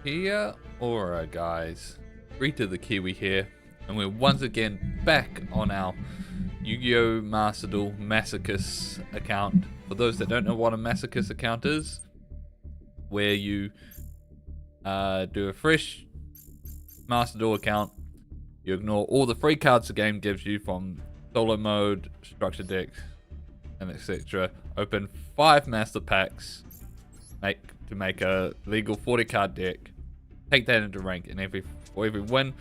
Kia ora, guys. Rita the Kiwi here, and we're once again back on our Yu-Gi-Oh! Master Duel Masochist account. For those that don't know what a Masochist account is, where you do a fresh Master Duel account, you ignore all the free cards the game gives you from solo mode, structure decks, and etc. Open 5 master packs to make a legal 40 card deck. Take that into rank, and for every win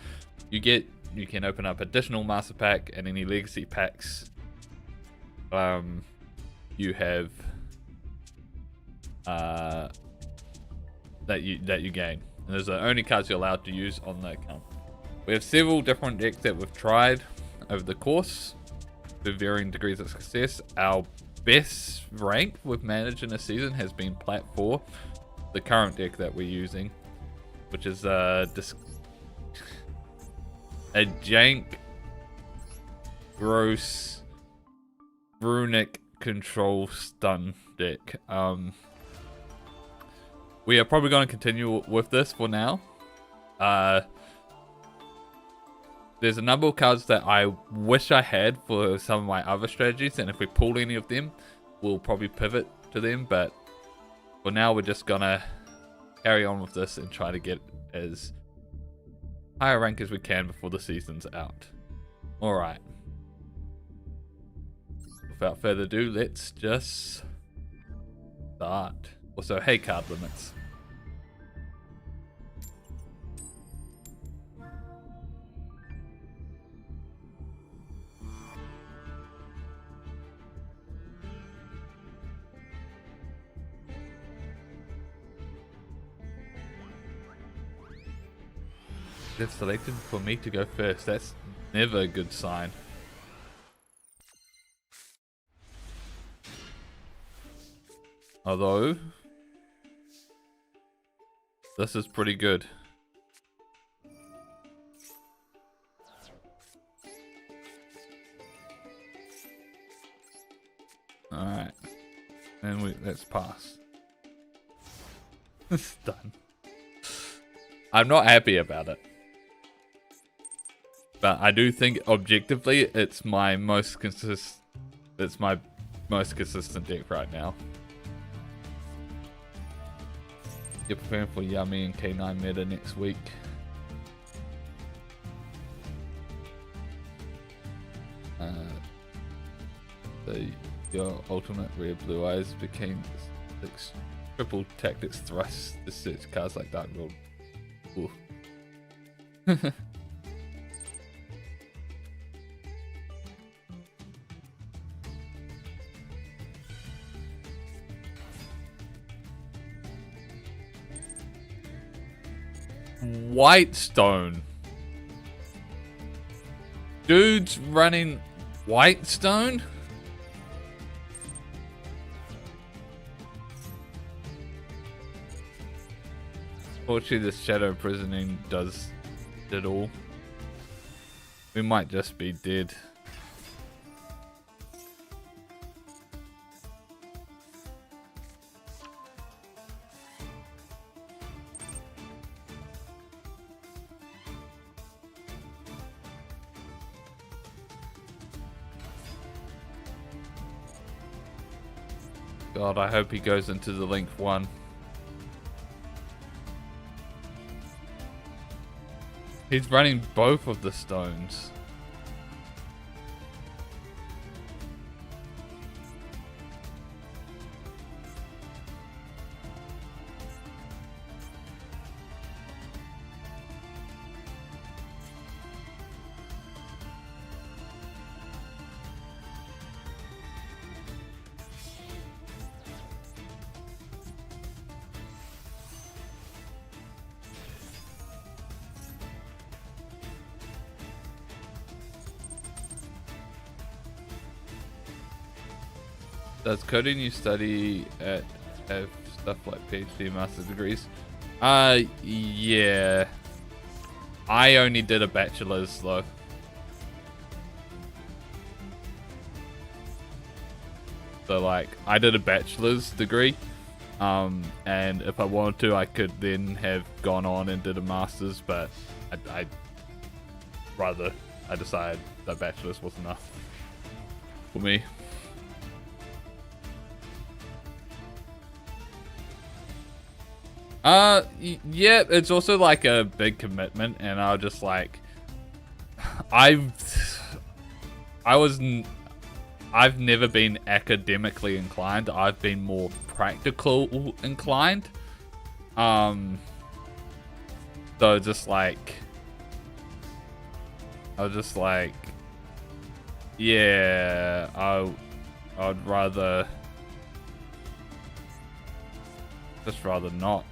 you get, you can open up additional master pack and any legacy packs you have that you gain. And those are the only cards you're allowed to use on the account. We have several different decks that we've tried over the course with varying degrees of success. Our best rank we've managed in a season has been Plat 4, the current deck that we're using, which is a jank, gross, runic control stun deck. We are probably going to continue with this for now. There's a number of cards that I wish I had for some of my other strategies, and if we pull any of them, we'll probably pivot to them, but for now we're just gonna carry on with this and try to get as high a rank as we can before the season's out. Alright. Without further ado, let's just start. Also, hey, card limits. They've selected for me to go first. That's never a good sign. Although, this is pretty good. Alright. And let's pass. It's done. I'm not happy about it. But I do think objectively it's my most consistent deck right now. You're preparing for Yummy and K9 meta next week. Your ultimate rare blue eyes became 6 triple tactics thrust to search cards like Dark World. Ooh. Whitestone. Dude's running Whitestone? Fortunately, the shadow imprisoning does it all. We might just be dead. God, I hope he goes into the link 1. He's running both of the stones. Does coding you study at have stuff like PhD, master's degrees? Yeah. I only did a bachelor's though. So like, I did a bachelor's degree, And if I wanted to, I could then have gone on and did a master's, but I decided that bachelor's was enough for me. Yeah, it's also like a big commitment, and I was just like, I've never been academically inclined. I've been more practical inclined. So just like, I was just like, yeah, I'd rather not.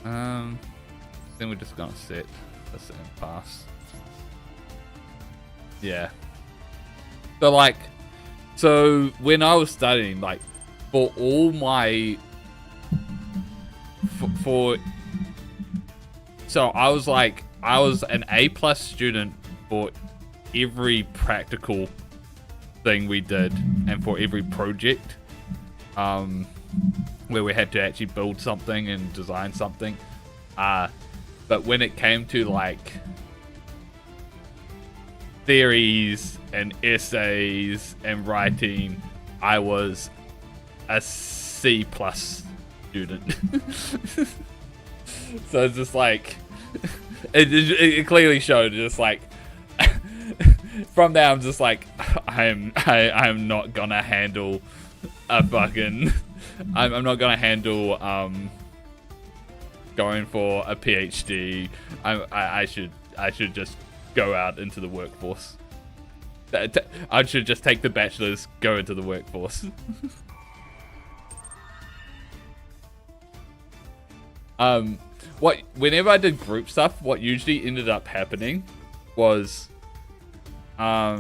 Then we're just gonna set this and pass. Yeah. So when I was studying, like, for all my, so I was an A+ student for every practical thing we did and for every project, where we had to actually build something and design something. But when it came to like theories and essays and writing, I was a C+ student. So it's just like, it clearly showed, just like, from there I'm just like, I'm not gonna handle a fucking, I'm not gonna handle going for a PhD. I should just go out into the workforce. I should just take the bachelor's, go into the workforce. Whenever I did group stuff, what usually ended up happening was, I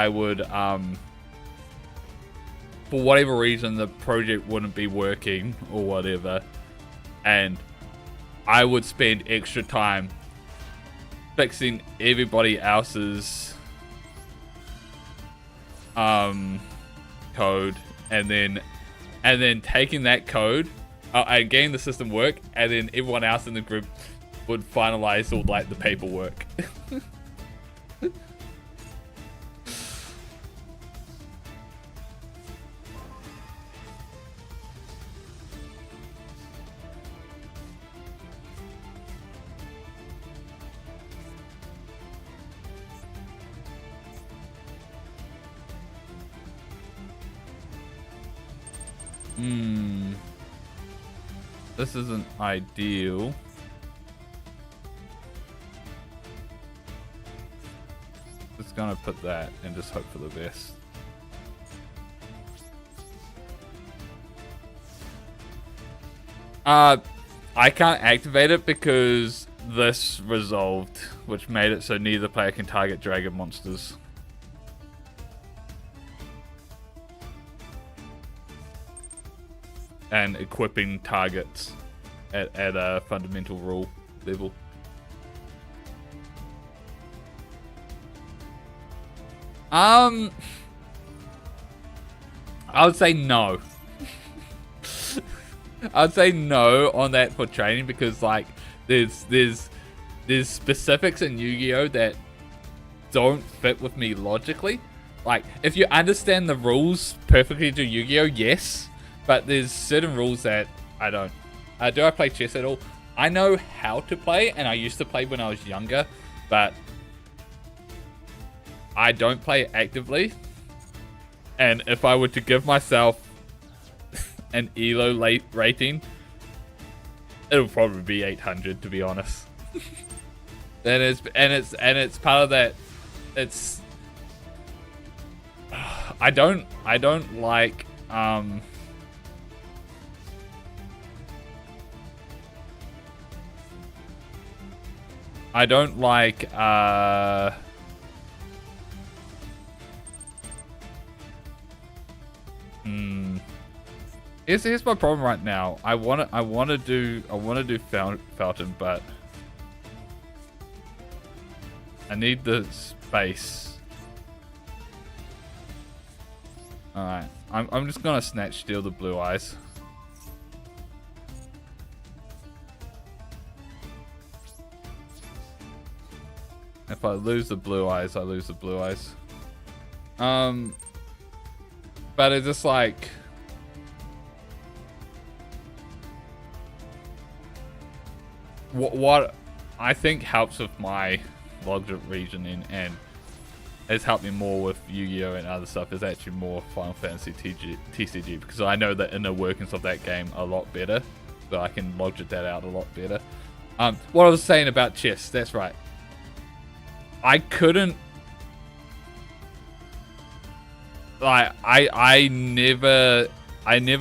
would, for whatever reason, the project wouldn't be working or whatever, and I would spend extra time fixing everybody else's code, and then taking that code and getting the system work, and then everyone else in the group would finalize all like the paperwork. This isn't ideal. Just gonna put that and just hope for the best. I can't activate it because this resolved, which made it so neither player can target dragon monsters. And equipping targets at a fundamental rule level. I would say no. I'd say no on that for training, because like there's specifics in Yu-Gi-Oh that don't fit with me logically. Like, if you understand the rules perfectly to Yu-Gi-Oh, yes. But there's certain rules that I don't. Do I play chess at all? I know how to play, and I used to play when I was younger, but I don't play actively. And if I were to give myself an ELO rating, it'll probably be 800, to be honest. and it's part of that. It's I don't like I don't like Here's my problem right now. I wanna do Fountain, but I need the space. Alright. I'm just gonna snatch steal the blue eyes. If I lose the blue eyes, I lose the blue eyes. But it's just like what I think helps with my logged regioning and has helped me more with Yu-Gi-Oh and other stuff is actually more Final Fantasy TCG, because I know the inner workings of that game a lot better, so I can log that out a lot better. What I was saying about chess, that's right. I couldn't, like, I never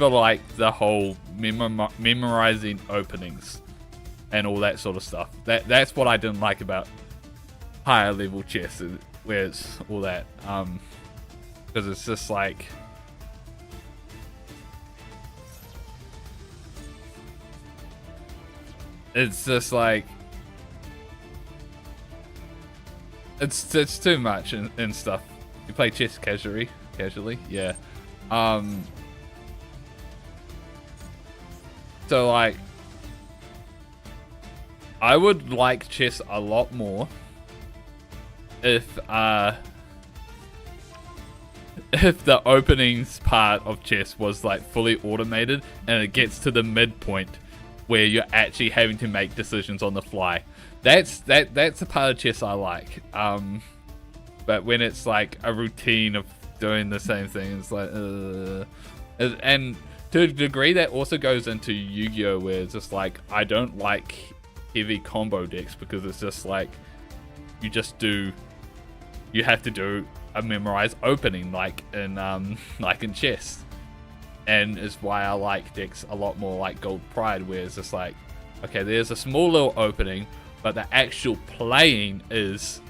liked the whole memorizing openings and all that sort of stuff. That's what I didn't like about higher level chess, where it's all that, because it's just like, it's too much and stuff. You play chess casually, yeah. So like, I would like chess a lot more if the openings part of chess was like fully automated and it gets to the midpoint where you're actually having to make decisions on the fly. That's the part of chess I like. But when it's like a routine of doing the same thing, it's like, and to a degree that also goes into Yu-Gi-Oh, where it's just like, I don't like heavy combo decks because it's just like, you have to do a memorized opening like in chess, and is why I like decks a lot more like Gold Pride, where it's just like, okay, there's a small little opening, but the actual playing is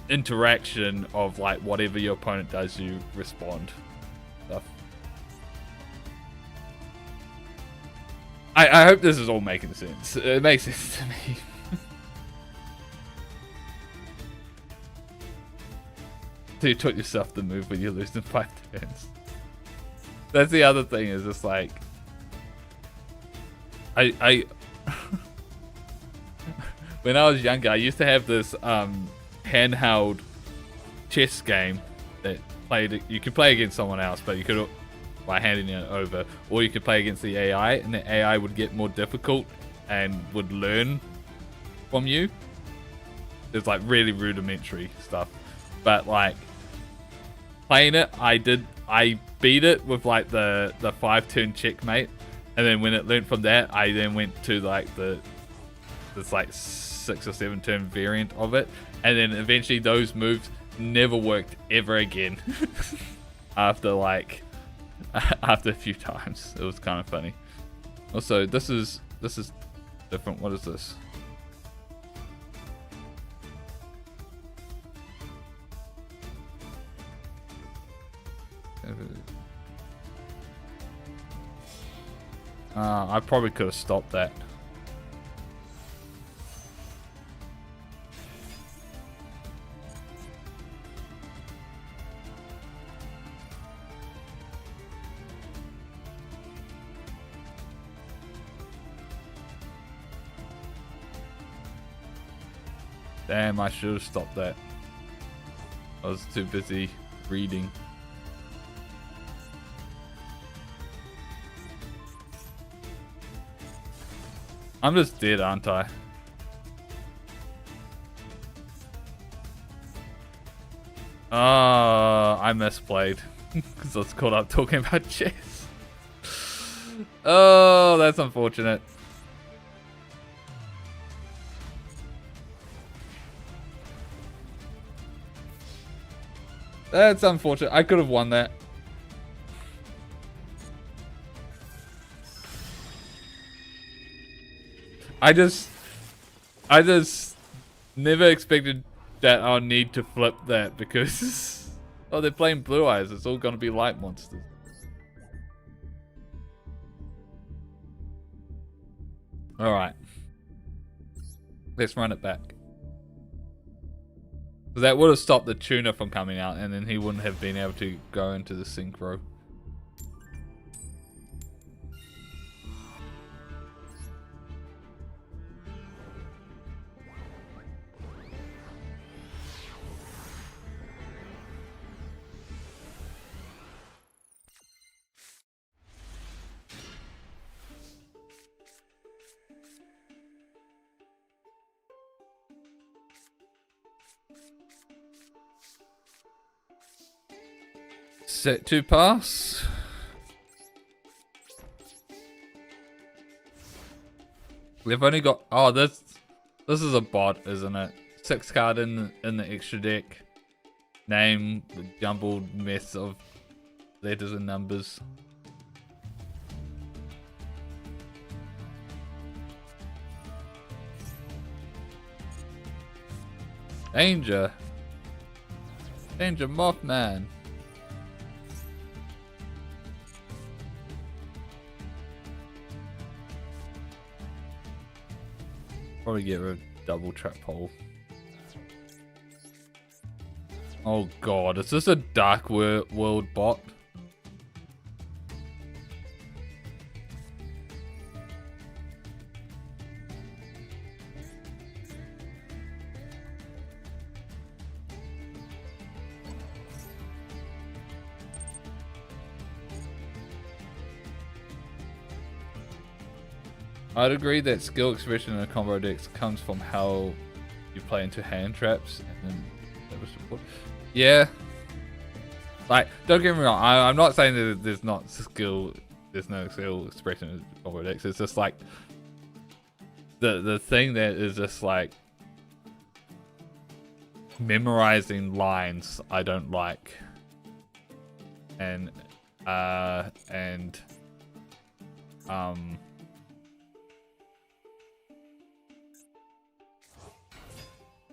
interaction of like whatever your opponent does, you respond stuff. I hope this is all making sense. It makes sense to me. So you taught yourself the move when you lose in 5 turns. That's the other thing, is just like, I when I was younger, I used to have this handheld chess game that you could play against someone else, but you could, by handing it over, or you could play against the AI, and the AI would get more difficult and would learn from you. It's like really rudimentary stuff, but like playing it, I beat it with like the 5-turn checkmate, and then when it learned from that, I then went to like this like 6 or 7 turn variant of it, and then eventually those moves never worked ever again. after a few times. It was kind of funny. Also, this is different. What is this? I probably could have stopped that. Damn, I should have stopped that. I was too busy reading. I'm just dead, aren't I? I misplayed. Because I was caught up talking about chess. Oh, that's unfortunate. That's unfortunate. I could have won that. I just never expected that I'll need to flip that, because oh, they're playing blue eyes. It's all gonna be light monsters. Alright. Let's run it back. That would have stopped the tuner from coming out, and then he wouldn't have been able to go into the synchro. Set to pass. We've only got, oh, this is a bot, isn't it? 6 card in the extra deck. Name, the jumbled mess of letters and numbers. Danger. Danger Mothman. Probably get rid of double trap hole. Oh god, is this a dark world bot? I'd agree that skill expression in a combo decks comes from how you play into hand traps and then support. Yeah. Like, don't get me wrong, I'm not saying that there's no skill expression in combo decks. It's just like the thing that is just like memorizing lines I don't like. And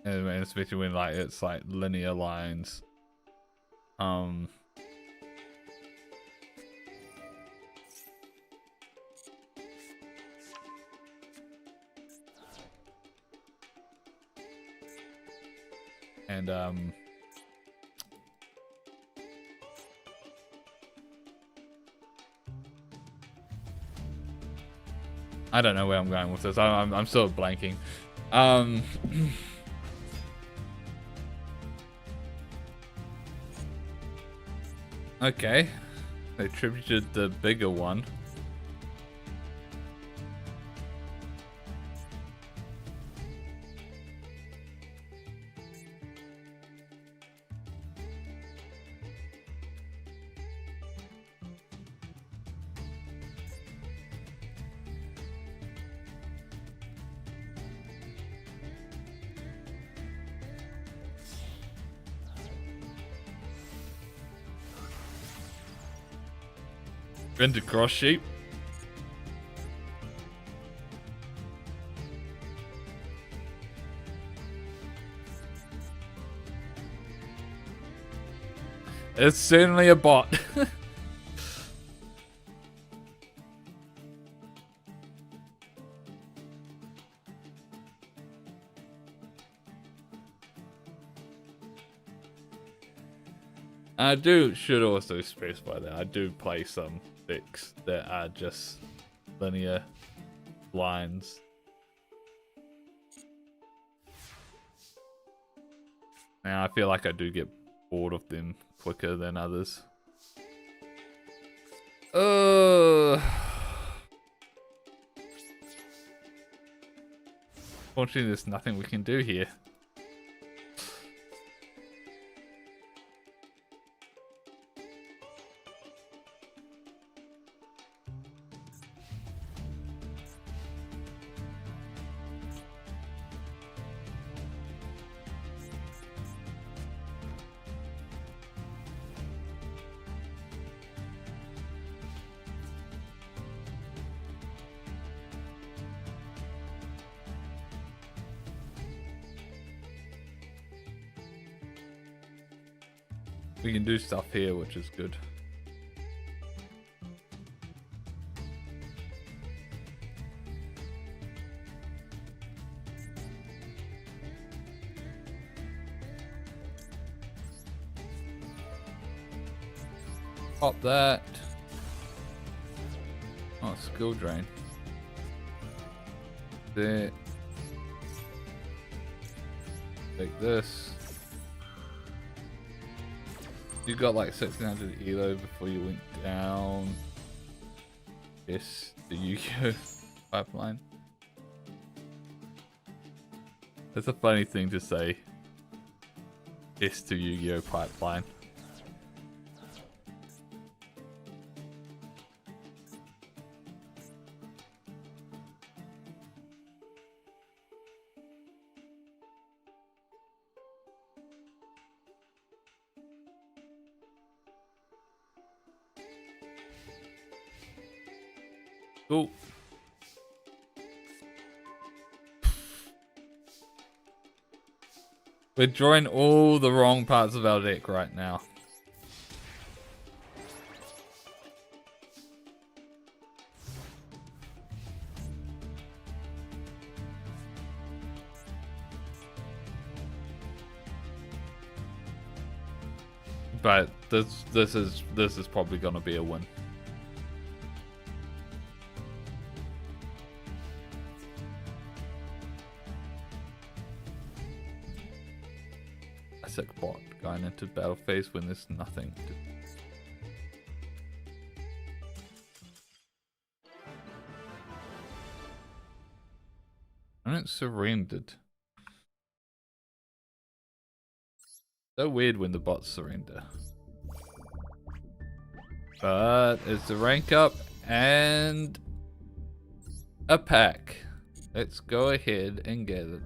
especially when like it's like linear lines. I don't know where I'm going with this. I'm still blanking. Okay, they attributed the bigger one. Into cross sheep. It's certainly a bot. Should also specify that I do play some decks that are just linear lines. Now I feel like I do get bored of them quicker than others. Fortunately, there's nothing we can do here. We can do stuff here, which is good. Pop that. Oh, skill drain. There. Take this. You got like 1600 elo before you went down. Yes, the Yugioh pipeline. That's a funny thing to say. Yes to Yugioh pipeline. Cool. We're drawing all the wrong parts of our deck right now. But this is probably gonna be a win. Classic bot going into battle phase when there's nothing to... Opponent surrendered. So weird when the bots surrender. But it's a rank up and a pack. Let's go ahead and get it.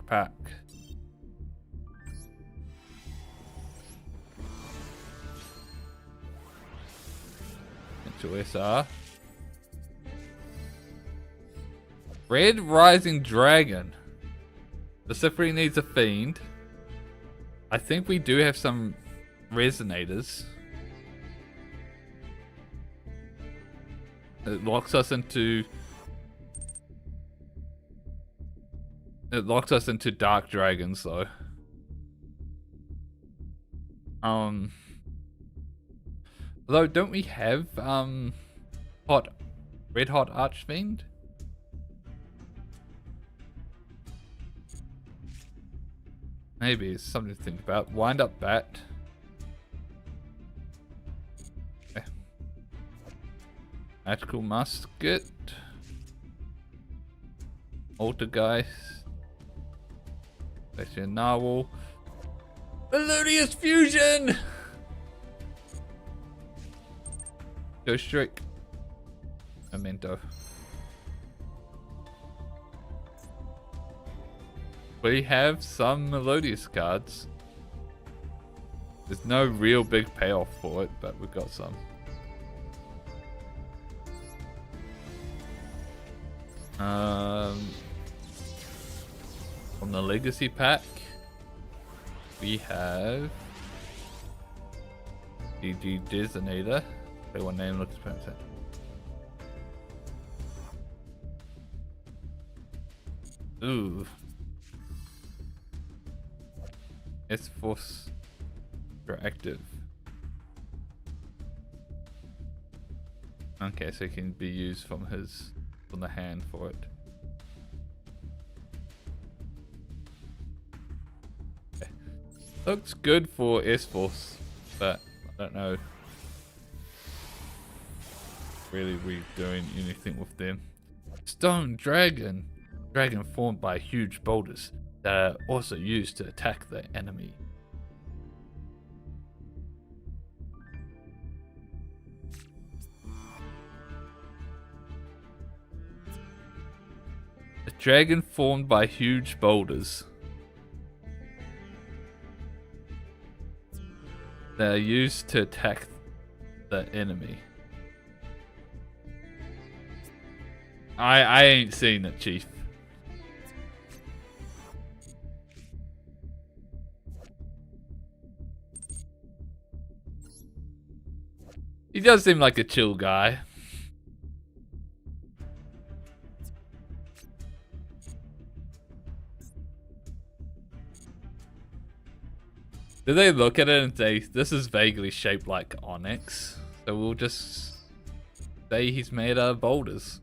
Pack. Into SR. Red Rising Dragon. Specifically needs a fiend. I think we do have some resonators. It locks us into... It locks us into Dark Dragons, though. Although, don't we have, Red Hot Archfiend? Maybe it's something to think about. Wind Up Bat. Okay. Magical Musket. Poltergeist. Actually, a Narwhal. Melodious Fusion! Ghost Trick. Memento. We have some Melodious cards. There's no real big payoff for it, but we've got some. From the Legacy pack, we have GG Designator. Okay, one name looks perfect. Ooh. S-Force active. Okay, so it can be used from the hand for it. Okay. Looks good for S-Force, but I don't know really we doing anything with them. Stone Dragon. Dragon formed by huge boulders that are also used to attack the enemy. A dragon formed by huge boulders that are used to attack the enemy. I ain't seen it, Chief. He does seem like a chill guy. Do they look at it and say, this is vaguely shaped like onyx? So we'll just say he's made out of boulders.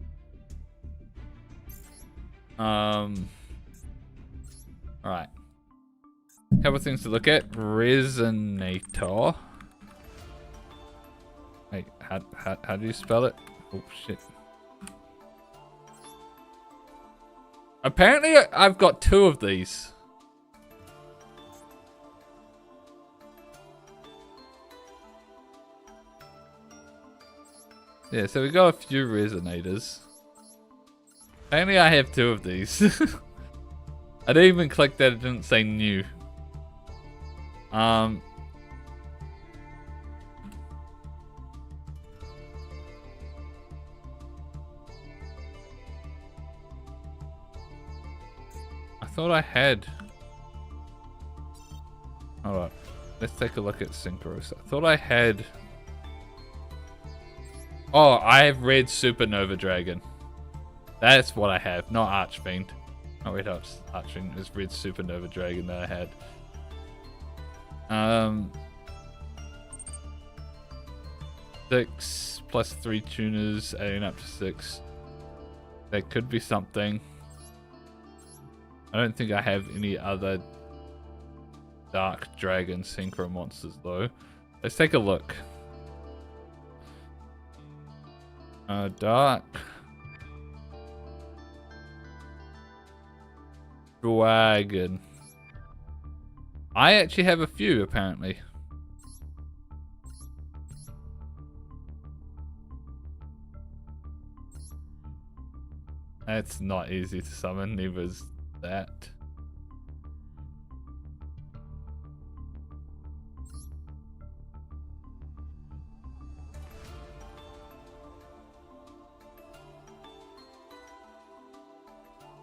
Alright. Couple things to look at. Resonator. Wait, how do you spell it? Oh shit. Apparently I've got 2 of these. Yeah, so we got a few resonators. Apparently I have 2 of these. I didn't even click that it didn't say new. I thought I had. Hold on. Let's take a look at Synchros. I thought I had. Oh, I have red Supernova Dragon. That's what I have, not Archfiend. Oh wait, Archfiend is red Supernova Dragon that I had. 6 plus 3 tuners, adding up to 6. That could be something. I don't think I have any other Dark Dragon Synchro monsters though. Let's take a look. Dark Dragon. I actually have a few apparently. That's not easy to summon, neither is that.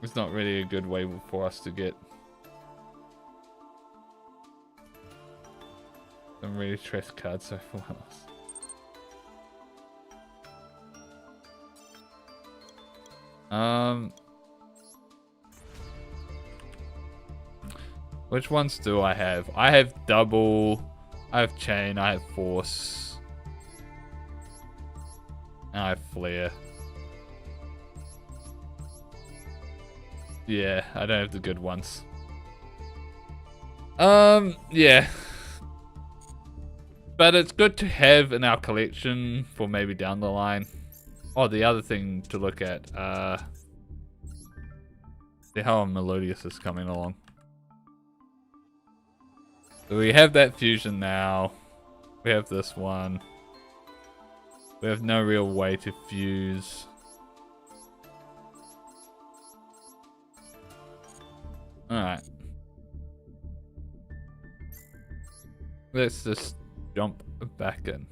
It's not really a good way for us to get some really trash cards so far. Which ones do I have? I have double, I have chain, I have force, and I have flare. Yeah, I don't have the good ones. Yeah. But it's good to have in our collection for maybe down the line. Oh, the other thing to look at, see how Melodious is coming along. So we have that fusion now. We have this one. We have no real way to fuse. Alright. Let's just jump back in.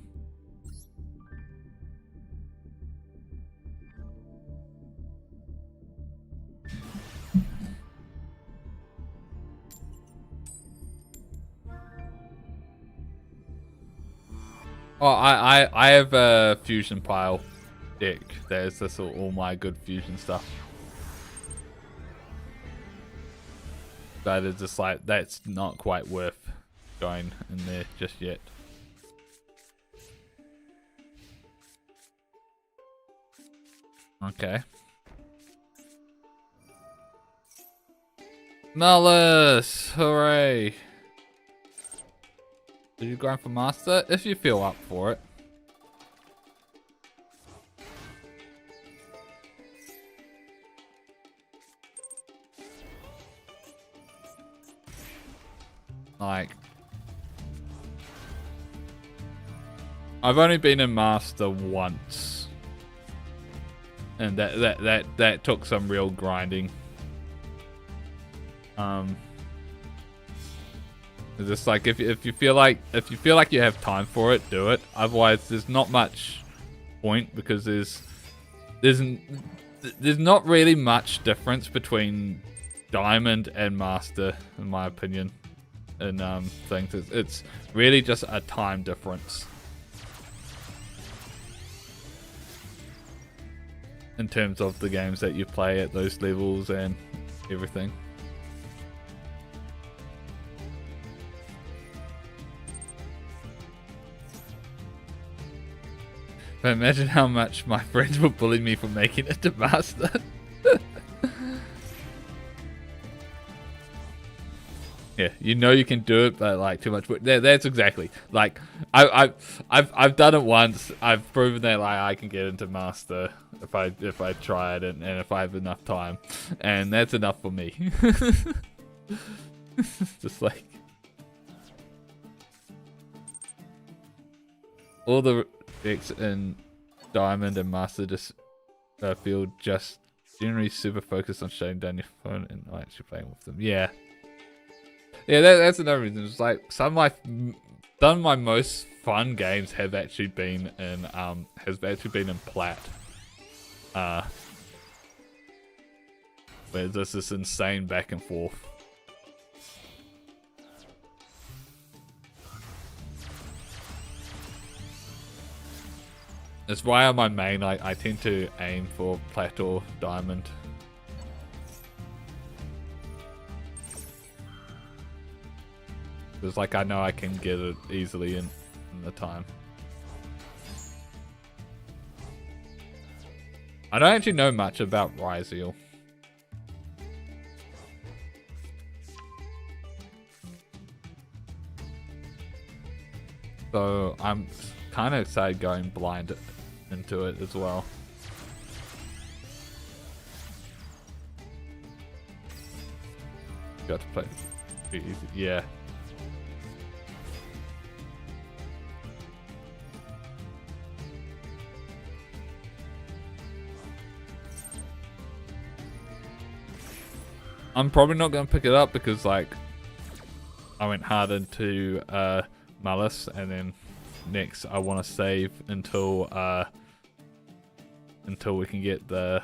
Oh, I have a fusion pile deck. There's this all my good fusion stuff. But it's just like, that's not quite worth going in there just yet. Okay. Malice! Hooray! Did you grind for master? If you feel up for it. Like, I've only been in master once, and that took some real grinding. It's just like if you feel like you have time for it, do it. Otherwise, there's not much point because there's not really much difference between diamond and master, in my opinion. And things, it's really just a time difference in terms of the games that you play at those levels and everything. But imagine how much my friends would bully me for making it to master. Yeah, you know you can do it, but like too much work. That's exactly like I've done it once. I've proven that like I can get into master if I try it and if I have enough time, and that's enough for me. Just like all the decks in Diamond and Master just feel just generally super focused on shutting down your phone and not actually playing with them. Yeah. Yeah, that's another reason. It's like some of my most fun games have actually been in plat. Where there's this insane back and forth. That's why on my main I tend to aim for plat or diamond. Because like I know I can get it easily in the time. I don't actually know much about Ryzeal. So I'm kind of excited going blind into it as well. Got to play easy. Yeah. I'm probably not going to pick it up because like I went hard into Malice, and then next I want to save until we can get the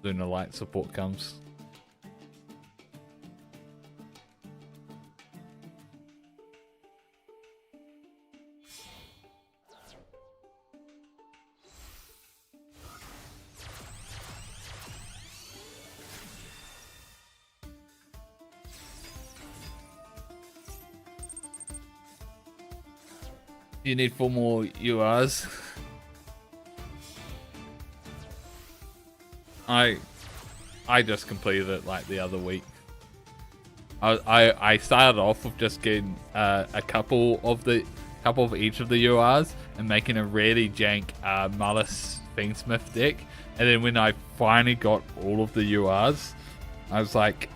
Lunar Light support comes. You need 4 more URs. I just completed it like the other week. I started off with just getting a couple of each of the URs and making a really jank Malice Fiendsmith deck, and then when I finally got all of the URs, I was like,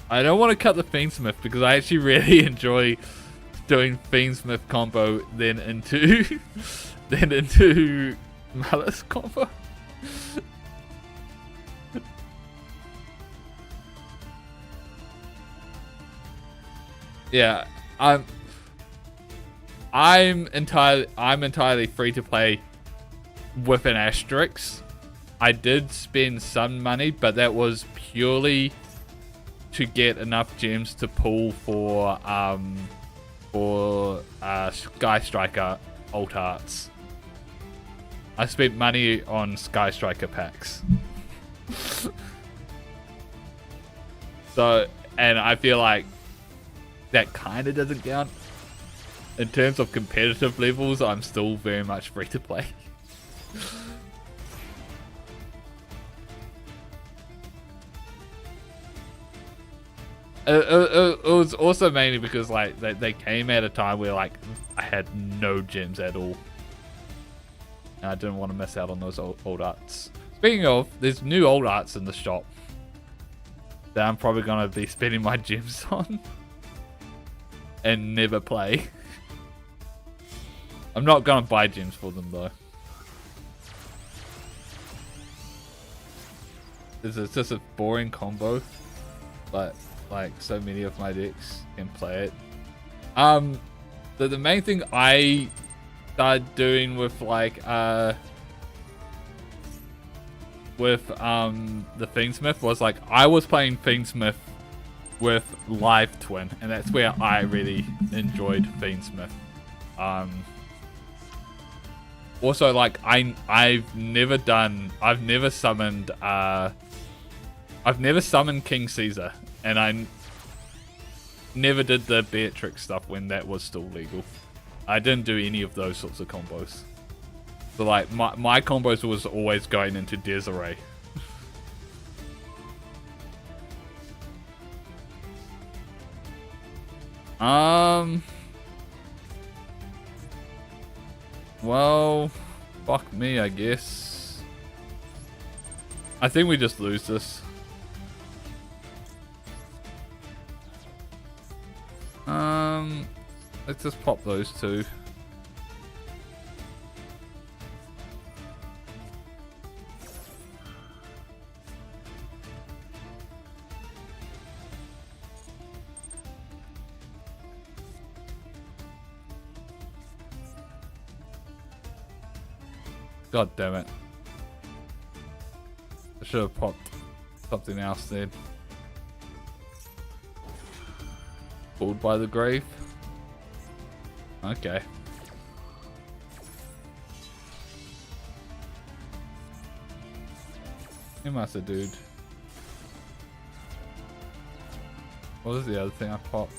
I don't want to cut the Fiendsmith because I actually really enjoy doing Fiendsmith combo then into Malice combo. Yeah, I'm entirely free to play with an asterisk. I did spend some money, but that was purely to get enough gems to pull for Sky Striker alt arts. I spent money on Sky Striker packs. So, and I feel like that kind of doesn't count. In terms of competitive levels, I'm still very much free to play. It was also mainly because like they came at a time where like I had no gems at all, and I didn't want to miss out on those old arts. Speaking of, there's new old arts in the shop that I'm probably gonna be spending my gems on and never play. I'm not gonna buy gems for them though. It's just a boring combo, but like so many of my decks can play it. The main thing I started doing with like the Fiendsmith was like I was playing Fiendsmith with Live Twin, and that's where I really enjoyed Fiendsmith. Also, like I've never summoned King Caesar, and I never did the Beatrix stuff when that was still legal. I didn't do any of those sorts of combos. So like my combos was always going into disarray. Well, fuck me, I guess. I think we just lose this. Let's just pop those two. God damn it. I should have popped something else then. Pulled by the grave? Okay. He must have, dude. What was the other thing I popped?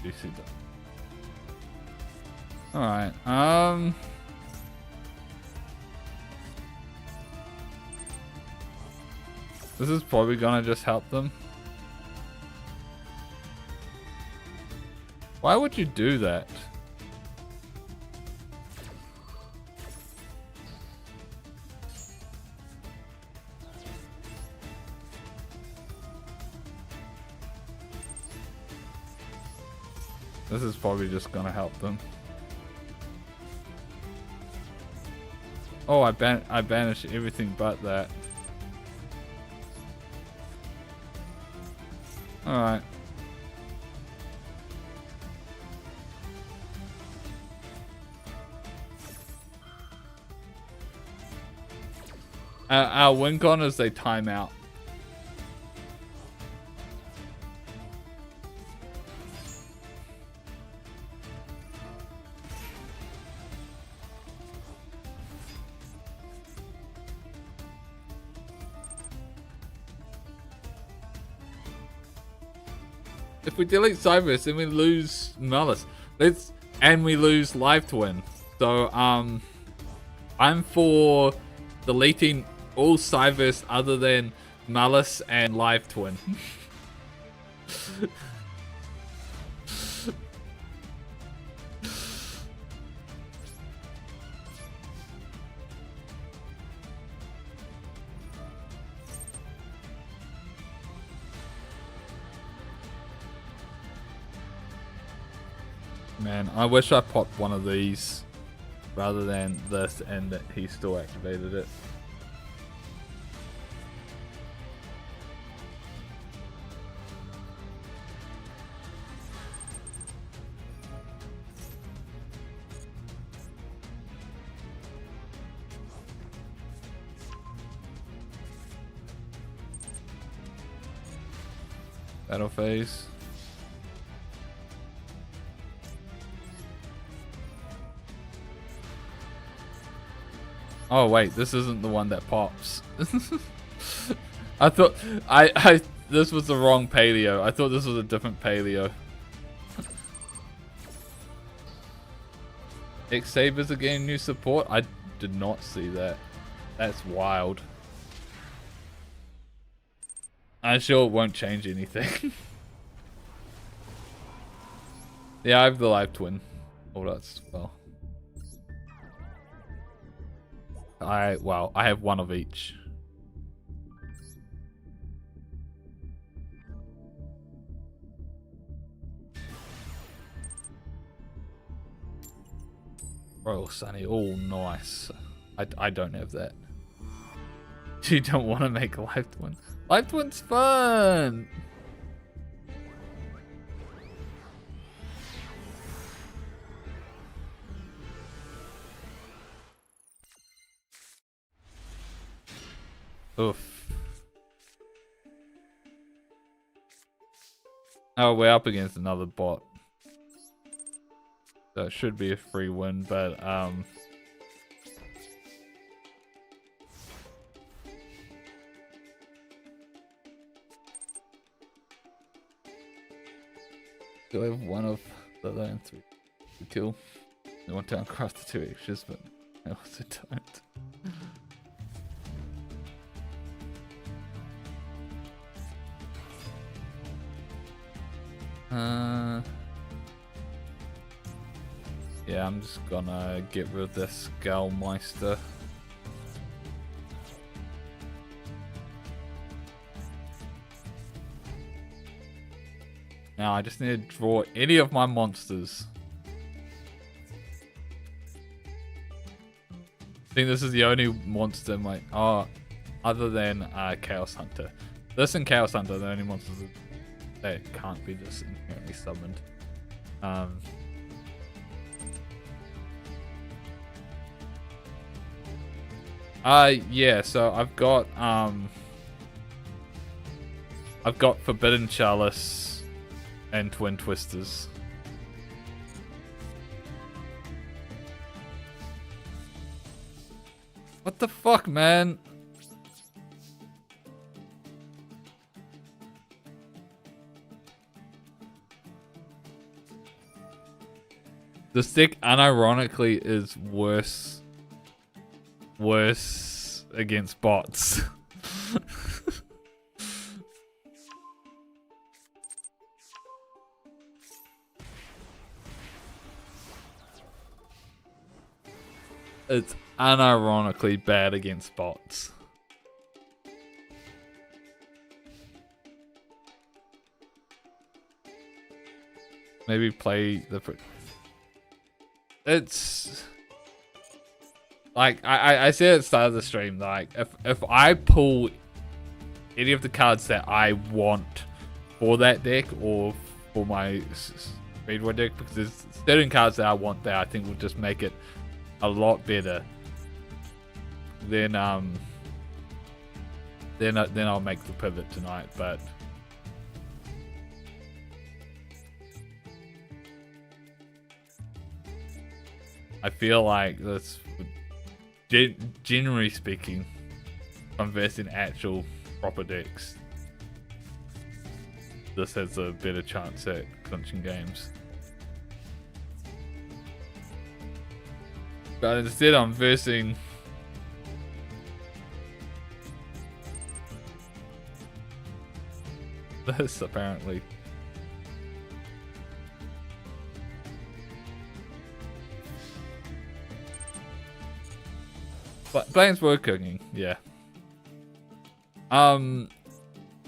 You see that? Alright, this is probably gonna just help them. Why would you do that? This is probably just gonna help them. Oh, I banished everything but that. Alright. Our win con is they time out. If we delete Cybers, then we lose Malice. And we lose Live Twin. So I'm for deleting all Cybers other than Malice and Live Twin. Man, I wish I popped one of these rather than this and that he still activated it. Battle phase. Oh wait, this isn't the one that pops. I thought this was the wrong paleo. I thought this was a different paleo. X-Sabers are getting new support? I did not see that. That's wild. I'm sure it won't change anything. Yeah, I have the Live Twin. Oh, that's well. I have one of each. Royal Sunny, oh nice. I don't have that. You don't want to make a Live Twin. Live Twin's fun! Oof. Oh, we're up against another bot. So it should be a free win, but do I have one of So then 3 to kill. They want to uncraft the 2 extras, but I also don't. Yeah, I'm just gonna get rid of this Gallmeister. Now I just need to draw any of my monsters. I think this is the only monster in my other than Chaos Hunter. This and Chaos Hunter are the only monsters that can't be just inherently summoned. Yeah, so I've got Forbidden Chalice and Twin Twisters. What the fuck, man? This deck unironically is worse against bots. It's unironically bad against bots. Maybe play the... It's... Like, I said at the start of the stream, like, if I pull any of the cards that I want for that deck or for my speedrun deck, because there's certain cards that I want that I think will just make it a lot better, then I'll make the pivot tonight, but I feel like this, generally speaking, if I'm versing actual proper decks, this has a better chance at clinching games. But instead I'm versing this, apparently. But plans were cooking, yeah.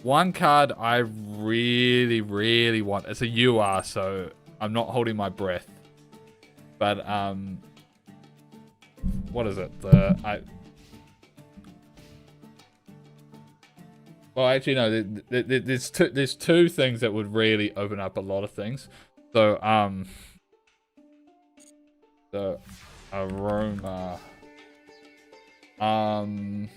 One card I really want. It's a UR, so I'm not holding my breath. But what is it? Well, actually, no. There's two things that would really open up a lot of things. So the Aroma. Aromalith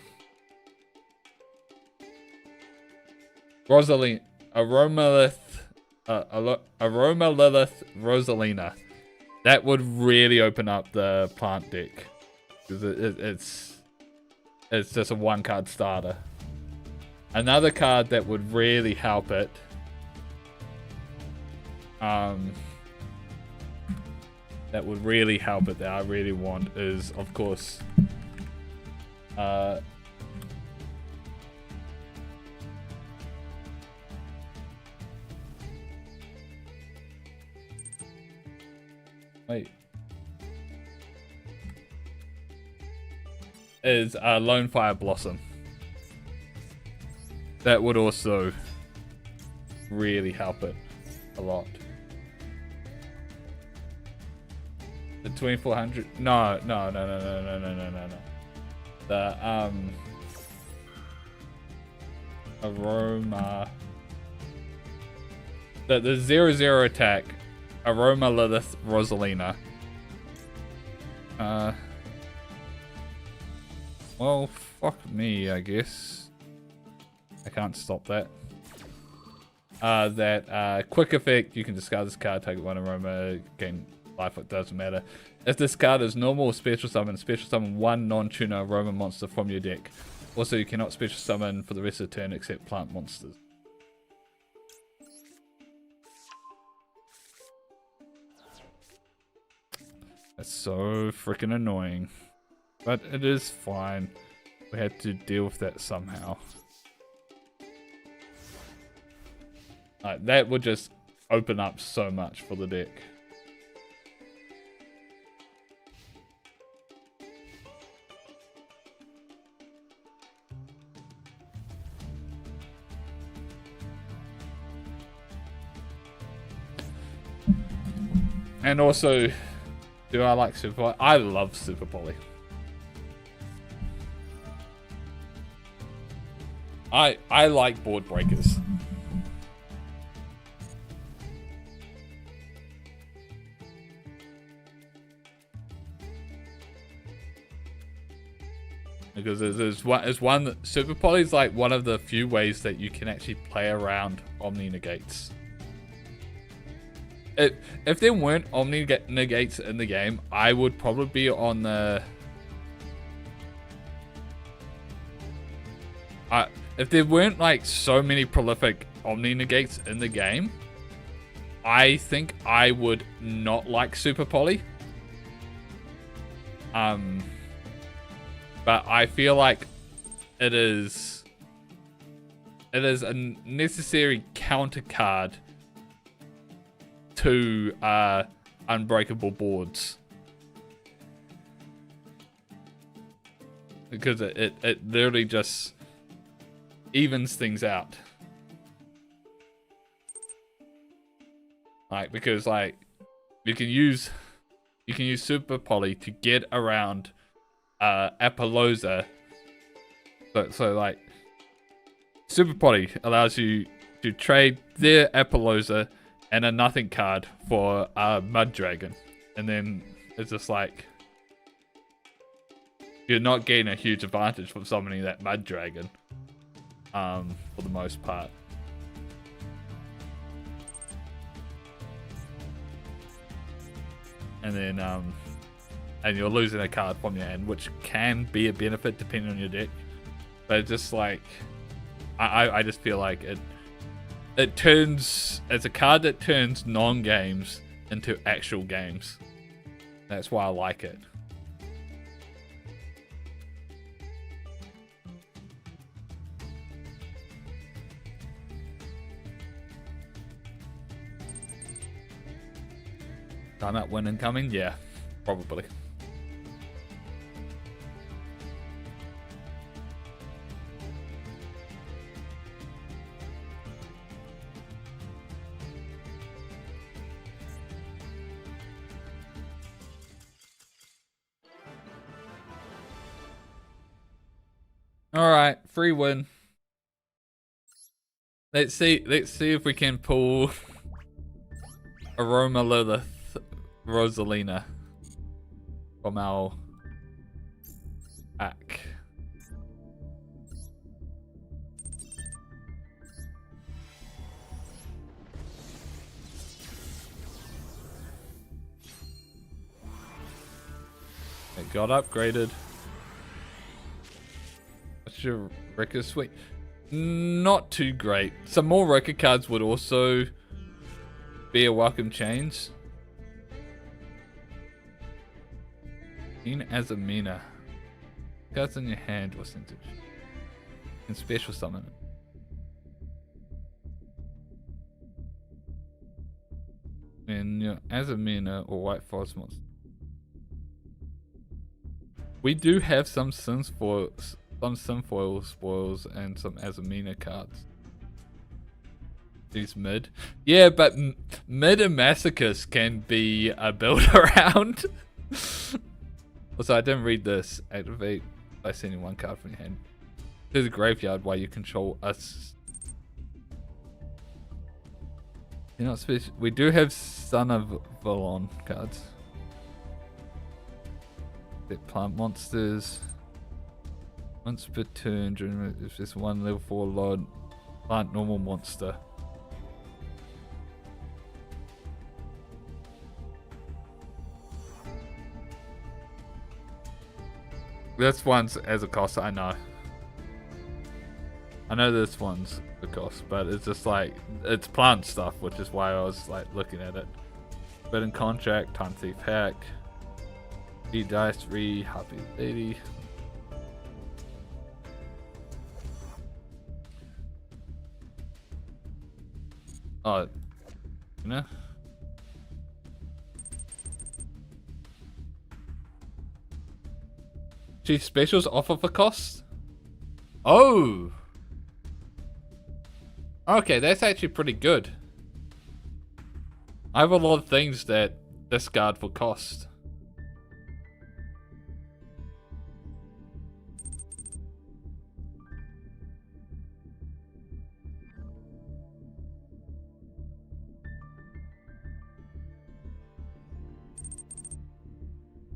Rosalina. That would really open up the plant deck, because it's just a 1-card starter. Another card that would really help it, that I really want is, of course, is Lone Fire Blossom. That would also really help it a lot. The 2400? No. The Aroma. The 0/0 attack. Aroma Lilith Rosalina. Well, fuck me, I guess. I can't stop that. Quick effect, you can discard this card, take 1 Aroma, gain life, it doesn't matter. If this card is normal or special summon 1 non-tuner Aroma monster from your deck. Also, you cannot special summon for the rest of the turn except plant monsters. That's so freaking annoying. But it is fine. We had to deal with that somehow. Like, that would just open up so much for the deck. And also, do I like Super Poly? I love Super Poly. I like board breakers. Because it's one that Super Poly is like one of the few ways that you can actually play around Omni Negates. If there weren't Omni Negates in the game, I would probably be on the... if there weren't like so many prolific Omni Negates in the game, I think I would not like Super Poly. But I feel like it is a necessary counter card to unbreakable boards, because it literally just evens things out. Like, because like you can use Super Poly to get around Appaloosa. So like Super Poly allows you to trade their Appaloosa and a nothing card for a Mud Dragon, and then it's just like you're not getting a huge advantage from summoning that Mud Dragon, for the most part. And then and you're losing a card from your hand, which can be a benefit depending on your deck. But it's just like I just feel like it turns, it's a card that turns non-games into actual games. That's why I like it. Timeout win incoming? Yeah, probably. Alright, free win. Let's see if we can pull Aroma Lilith Rosalina from our pack. It got upgraded. What's your record suite? Not too great. Some more record cards would also be a welcome change. In Azamina. Cards in your hand, what's into? You can special summon it. In your Azamina or White Forest monster. We do have some Sinfoil spoils and some Azamina cards. These mid. Yeah, but mid and Masochist can be a build around. Also, I didn't read this. Activate by sending one card from your hand to the graveyard while you control us. You're not special. We do have Son of Valon cards. That plant monsters. Once per turn, during if there's one level 4 load, plant normal monster. This one's as a cost, I know. I know this one's a cost, but it's just like, it's plant stuff, which is why I was like looking at it. But in contract, Time Thief Hack. 3 dice, 3 happy lady. Oh, you know. Chief specials offer for cost? Oh! Okay, that's actually pretty good. I have a lot of things that discard for cost.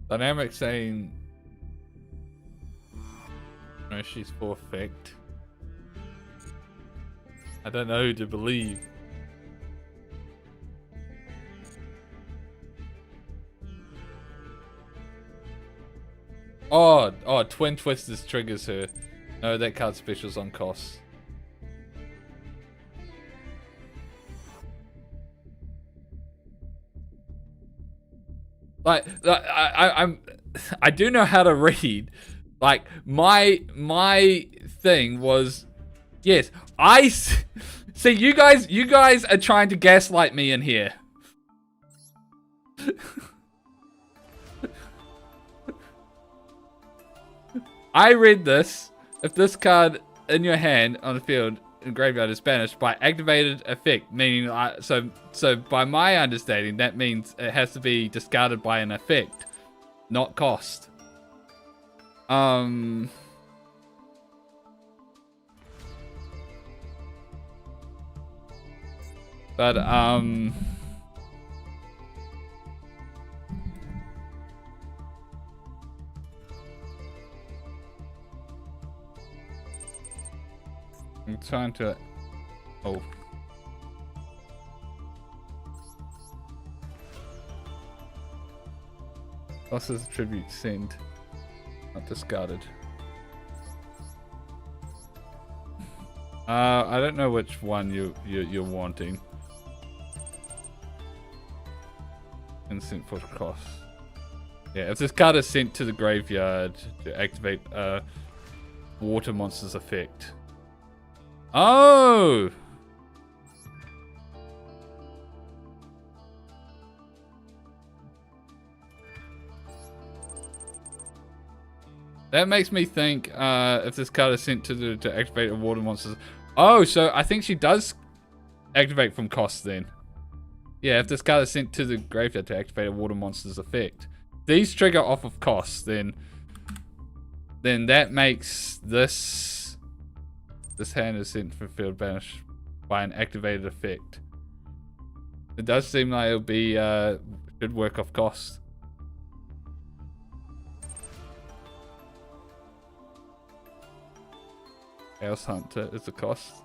Dynamic saying no, she's for effect. I don't know who to believe. Oh, Twin Twisters triggers her. No, that card special's on cost. I do know how to read. Like my thing was, yes, see you guys are trying to gaslight me in here. I read this. If this card in your hand on the field in graveyard is banished by activated effect, meaning so by my understanding that means it has to be discarded by an effect, not cost. But I'm trying to. Oh. Boss's tribute sent. Not discarded. I don't know which one you're wanting. Instant for cost. Yeah, if this card is sent to the graveyard to activate a water monster's effect. Oh! That makes me think if this card is sent to activate a water monster. Oh, so I think she does activate from cost then. Yeah, if this card is sent to the graveyard to activate a water monster's effect. These trigger off of cost, then that makes this hand is sent for field banish by an activated effect. It does seem like it'll be should work off cost. Chaos Hunter is the cost.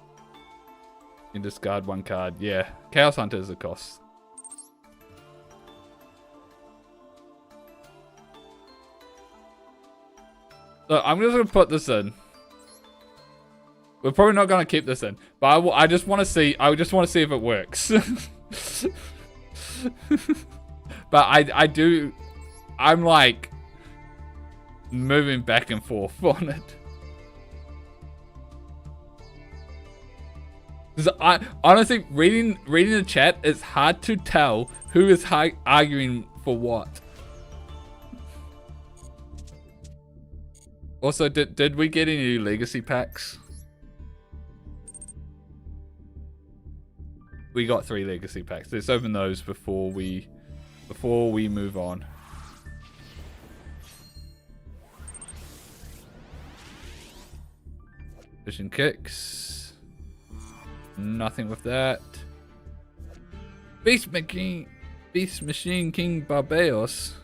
You can discard one card. Yeah, Chaos Hunter is the cost. So I'm just gonna put this in. We're probably not gonna keep this in, but I just want to see. I just want to see if it works. But I do. I'm like moving back and forth on it. I honestly reading the chat, it's hard to tell who is arguing for what. Also, did we get any new legacy packs? We got 3 legacy packs. Let's open those before we move on. Vision kicks. Nothing with that. Beast Machine King Barbados.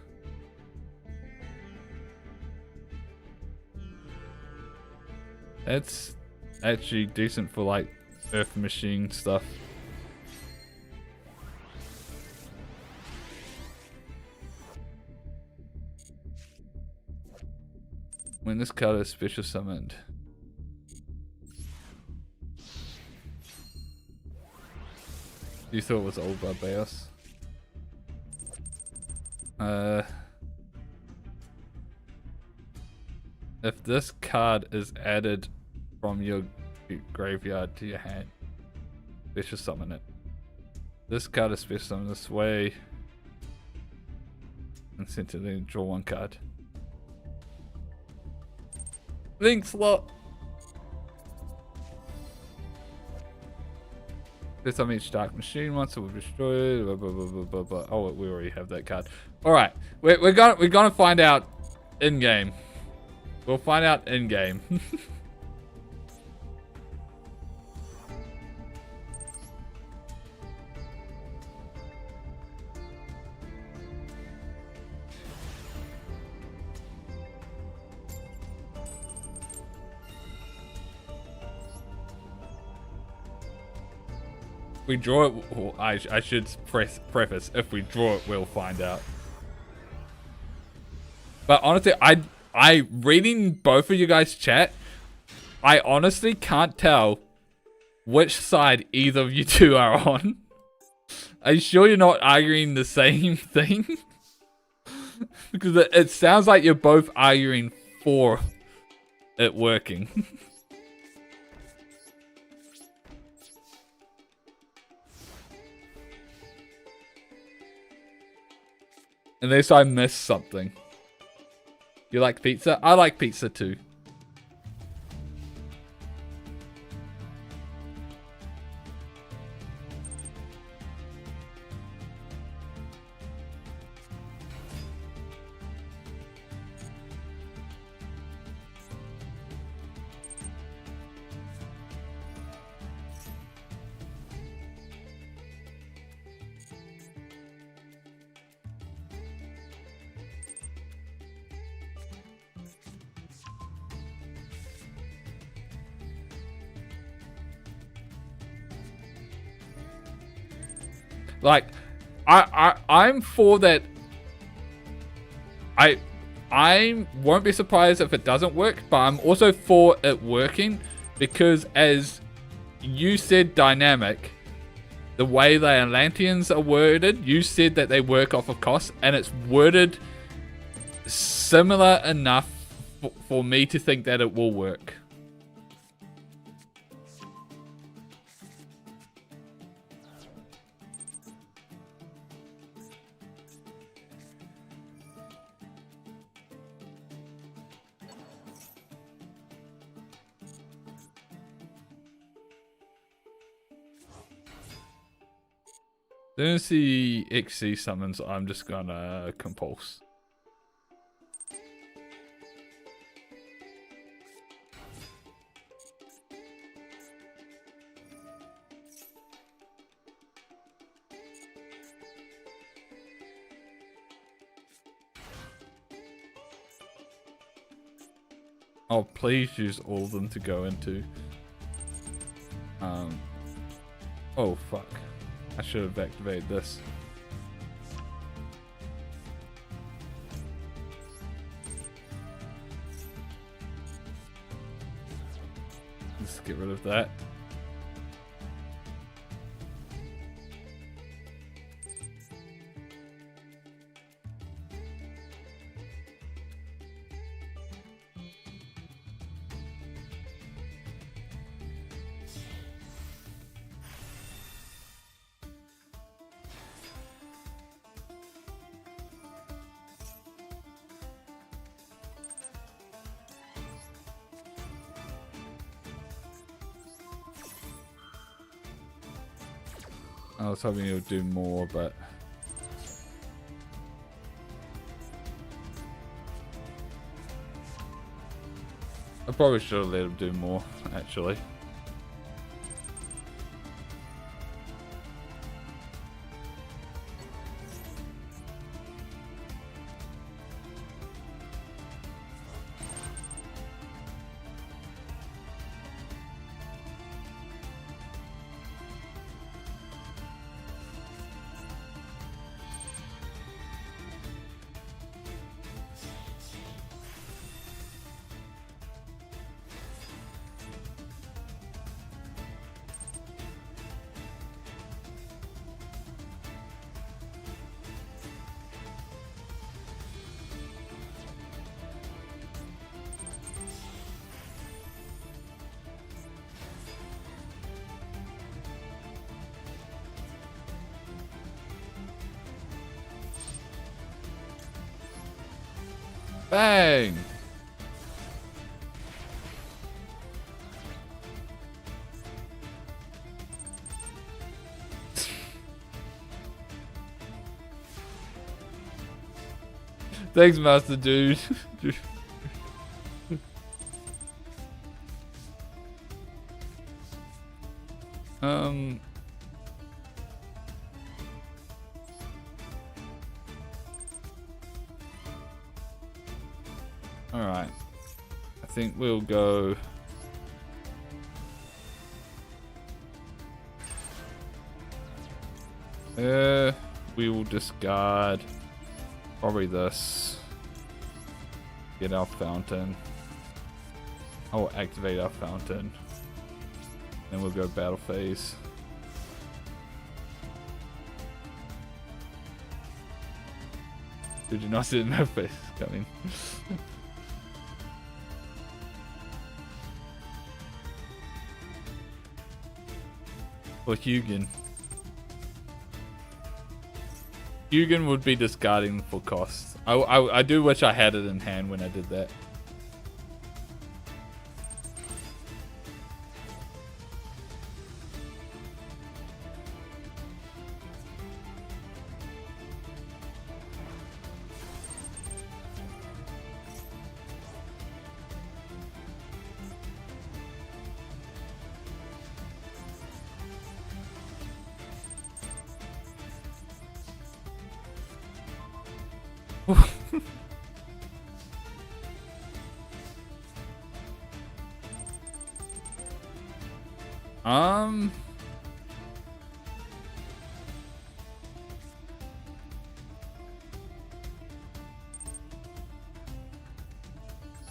That's actually decent for like Earth Machine stuff. When this card is special summoned. You thought it was old Barbados? If this card is added from your graveyard to your hand, special summon it. This card is special summoned this way. And sent to then draw one card. Thanks a lot. This time each dark machine monster will be destroyed. Blah, blah, blah, blah, blah, blah. Oh, we already have that card. All right, we're gonna find out in game. We'll find out in game. We draw it. Well, I should preface. If we draw it, we'll find out. But honestly, I reading both of you guys' chat, I honestly can't tell which side either of you two are on. Are you sure you're not arguing the same thing? Because it sounds like you're both arguing for it working. Unless I missed something. You like pizza? I like pizza too. Like, I'm for that. I won't be surprised if it doesn't work, but I'm also for it working because, as you said, dynamic, the way the Atlanteans are worded, you said that they work off of cost, and it's worded similar enough for me to think that it will work. As soon as the XC summons, I'm just gonna compulse. Oh, please use all of them to go into. Oh fuck. I should have activated this. Let's get rid of that. I was hoping it would do more, but I probably should have let him do more, actually. Bang! Thanks, Master Dude. Alright. I think we'll go... we will discard probably this. Get our fountain. I will activate our fountain. Then we'll go battle phase. Did you not see the no face coming? Or Hugin. Hugin would be discarding for cost. I do wish I had it in hand when I did that.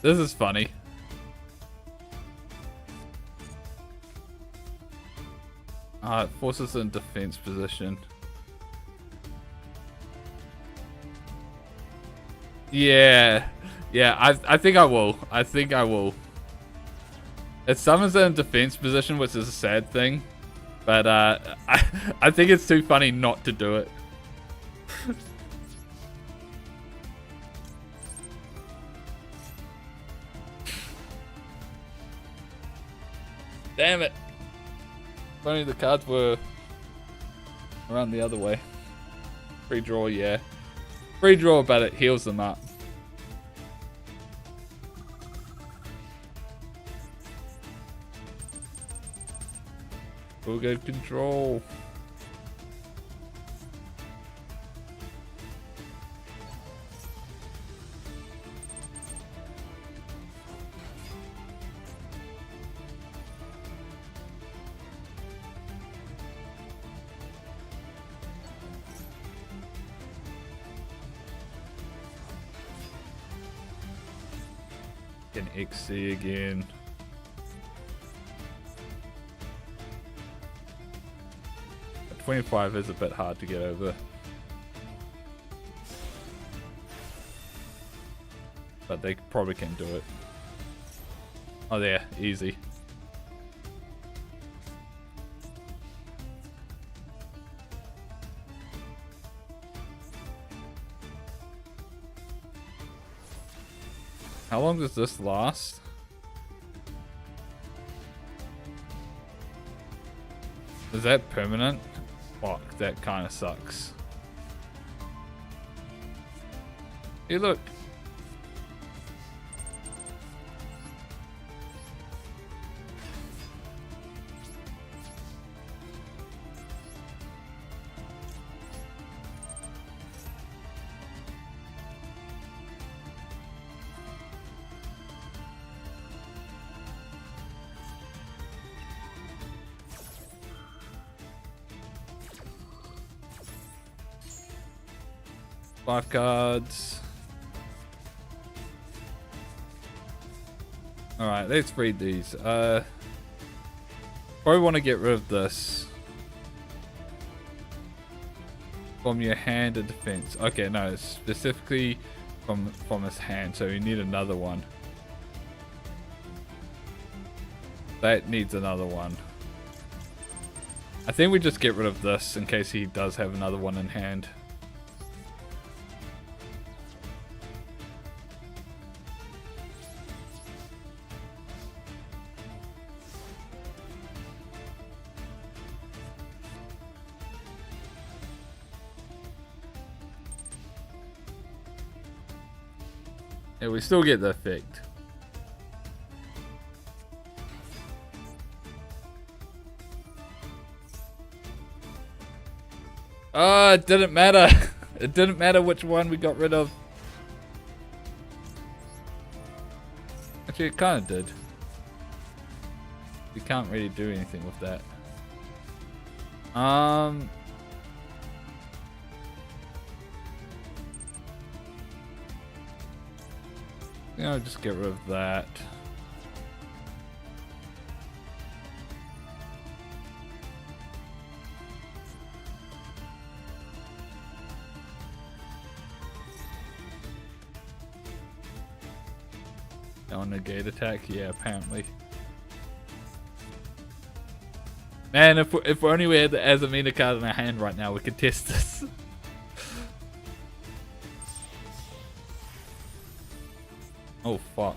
This is funny. It forces in defense position. Yeah. Yeah, I think I will. I think I will. It summons in defense position, which is a sad thing. But I think it's too funny not to do it. Damn it. If only the cards were around the other way. Free draw, yeah. Free draw, but it heals them up. We'll get control. An XC again. At 25 is a bit hard to get over. But they probably can do it. Oh, there, easy. How long does this last? Is that permanent? Fuck, that kind of sucks. Hey, look. Five cards. Alright, let's read these. Probably want to get rid of this. From your hand and defense. Okay, no, specifically from his hand, so you need another one. That needs another one. I think we just get rid of this in case he does have another one in hand. Yeah, we still get the effect. Oh, it didn't matter. It didn't matter which one we got rid of. Actually, it kind of did. We can't really do anything with that. Yeah, just get rid of that. On negate attack, yeah, apparently. Man, if only we had the Azamina card in our hand right now, we could test this. Oh fuck.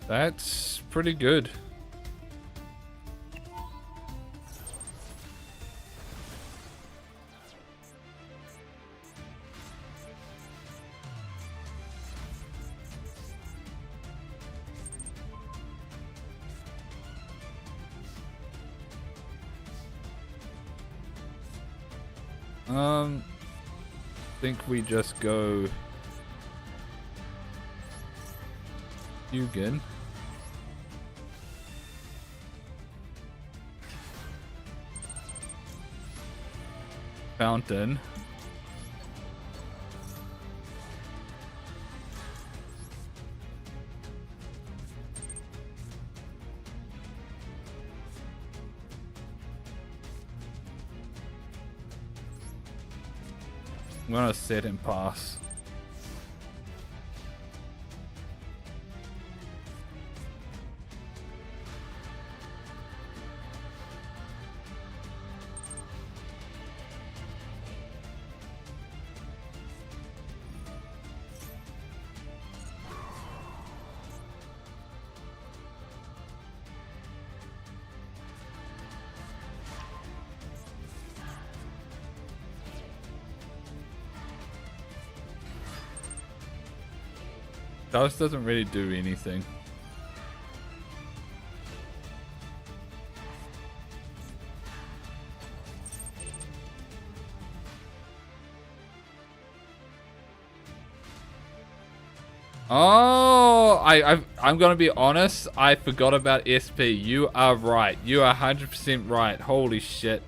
That's pretty good. Think we just go Yugen. Fountain. I'm gonna sit and pass. This doesn't really do anything. Oh, I'm gonna be honest. I forgot about SP. You are right. You are 100% right. Holy shit.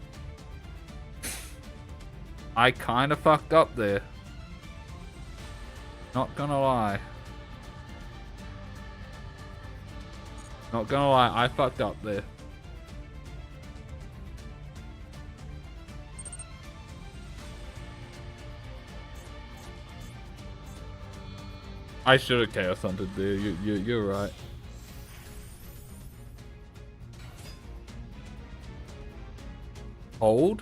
I kind of fucked up there. Not gonna lie. Not gonna lie, I fucked up there. I should have Chaos Hunted there. You're right. Hold.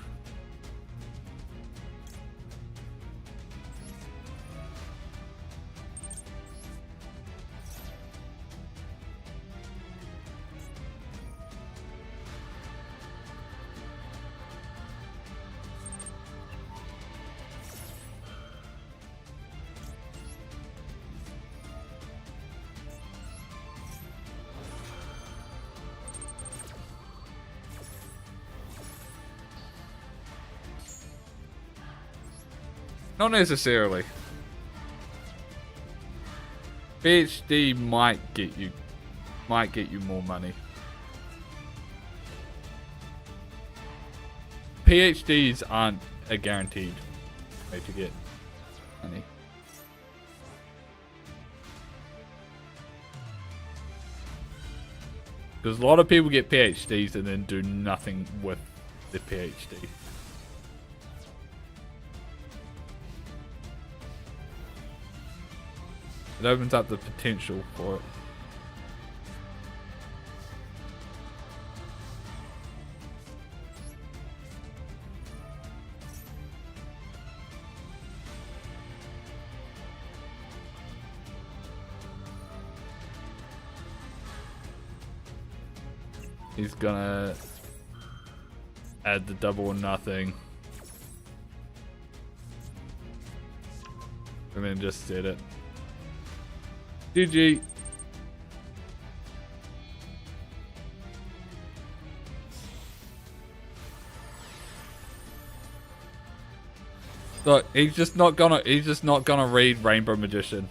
Not necessarily. PhD might get you more money. PhDs aren't a guaranteed way to get money. Because a lot of people get PhDs and then do nothing with the PhD. It opens up the potential for it. He's gonna add the double or nothing. And then just set it. GG. Look, he's just not gonna read Rainbow Magician.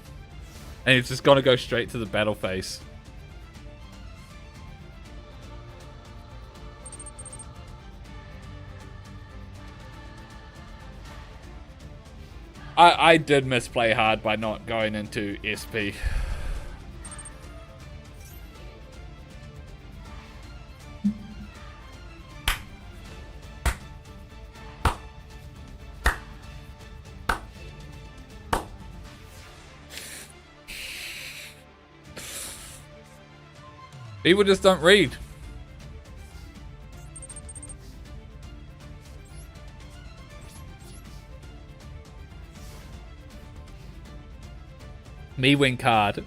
And he's just gonna go straight to the battle phase. I did misplay hard by not going into SP. People just don't read. Me win card.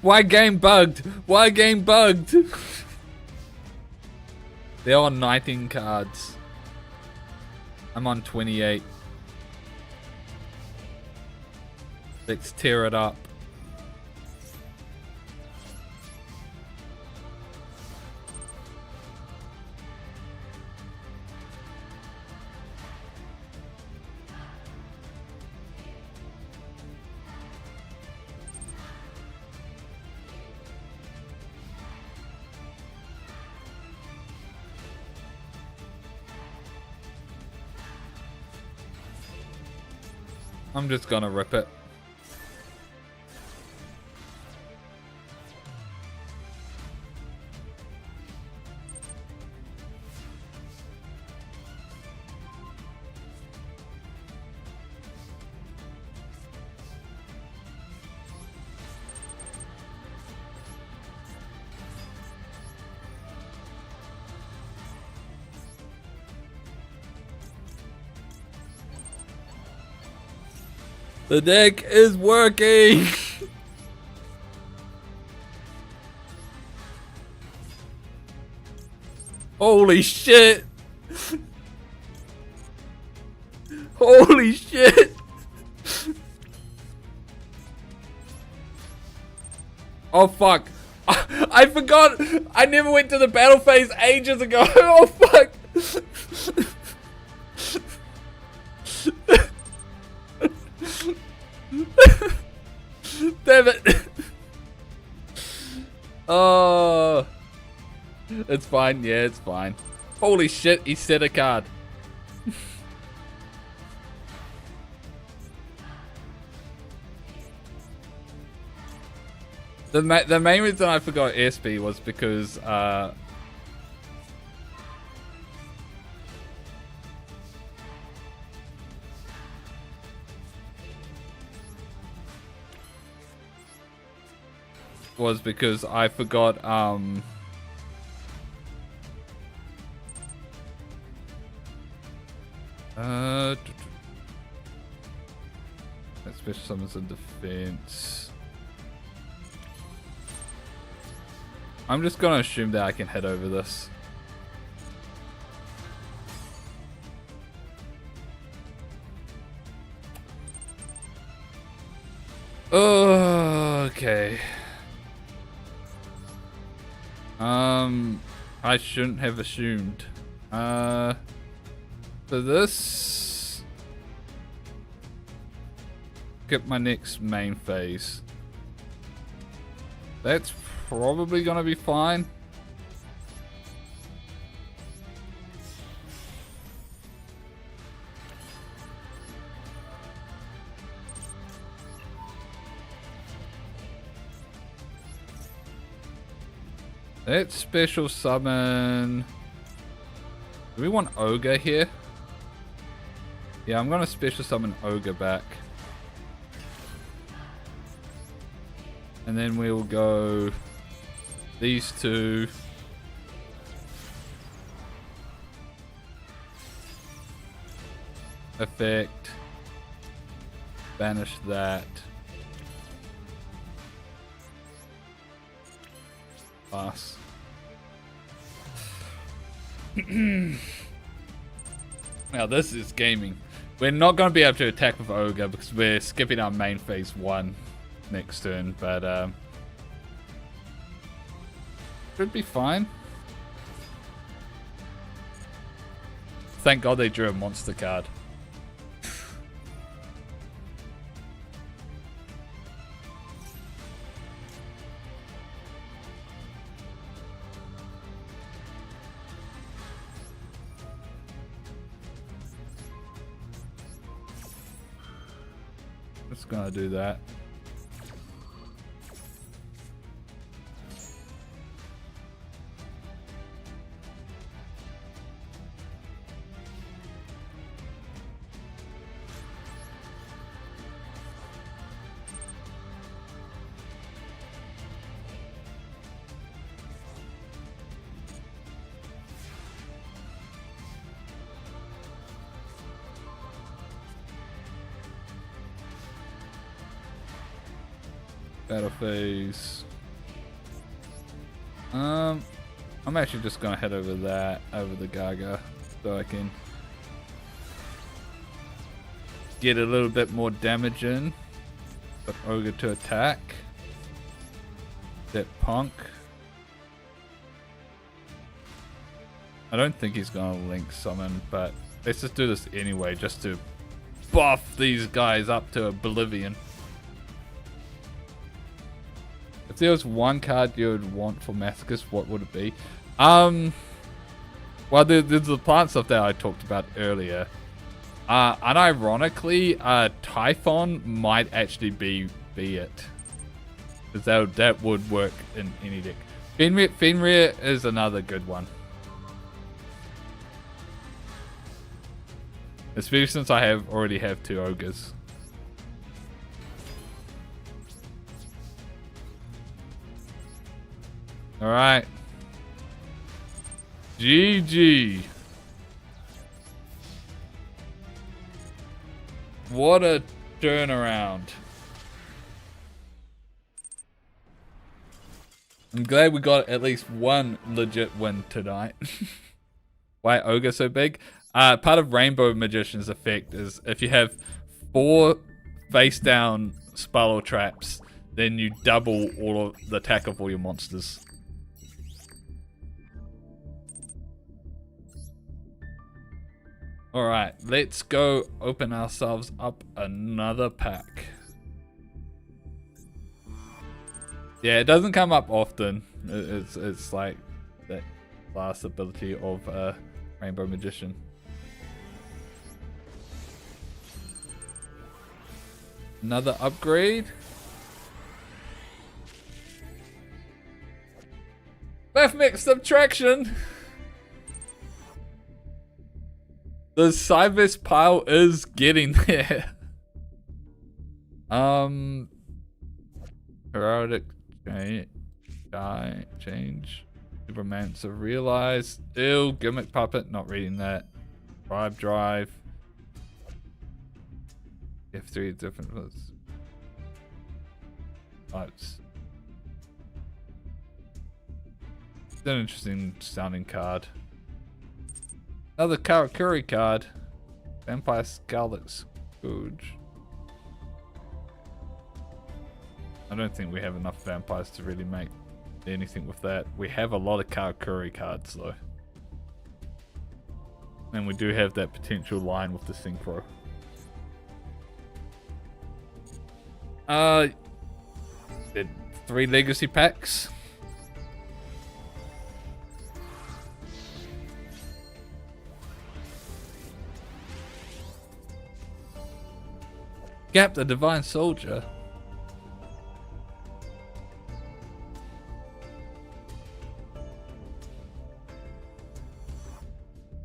Why game bugged? Why game bugged? They're on 19 cards. I'm on 28. Let's tear it up. I'm just gonna rip it. The deck is working! Holy shit! Holy shit! Oh fuck. I forgot! I never went to the battle phase ages ago! Oh fuck! Damn it! Oh, it's fine. Yeah, it's fine. Holy shit! He set a card. The main reason I forgot SP was because I forgot special summons and defense. I'm just gonna assume that I can head over this. Oh, okay. I shouldn't have assumed. For this, skip my next main phase. That's probably gonna be fine. Let's special summon. Do we want Ogre here? Yeah, I'm gonna special summon Ogre back. And then we'll go these two. Effect. Banish that. Pass. Now this is gaming. We're not going to be able to attack with Ogre because we're skipping our main phase 1 next turn, but should be fine. Thank God they drew a monster card. Just gonna do that. Battle phase. I'm actually just gonna head over the Gaga, so I can get a little bit more damage in. Put Ogre to attack. That Punk. I don't think he's gonna link summon, but let's just do this anyway, just to buff these guys up to oblivion. If there was one card you would want for Masochist, what would it be? Well, there's the plant stuff that I talked about earlier. Unironically, Typhon might actually be it. Because that would work in any deck. Fenrir is another good one. Especially since I already have 2 ogres. Alright. GG. What a turnaround. I'm glad we got at least one legit win tonight. Why Ogre so big? Part of Rainbow Magician's effect is if you have 4 face down spell traps, then you double all of the attack of all your monsters. Alright, let's go open ourselves up another pack. Yeah, it doesn't come up often. It's like that last ability of Rainbow Magician. Another upgrade. Mathematics subtraction. The Cybus pile is getting there. Heraldic change. Supermancer realize. Ew, gimmick puppet. Not reading that. Drive. F3 different types. It's an interesting sounding card. Another Karakuri card. Vampire Scarlet Scourge. I don't think we have enough vampires to really make anything with that. We have a lot of Karakuri cards though. And we do have that potential line with the Synchro. Did 3 legacy packs. Gap the Divine Soldier.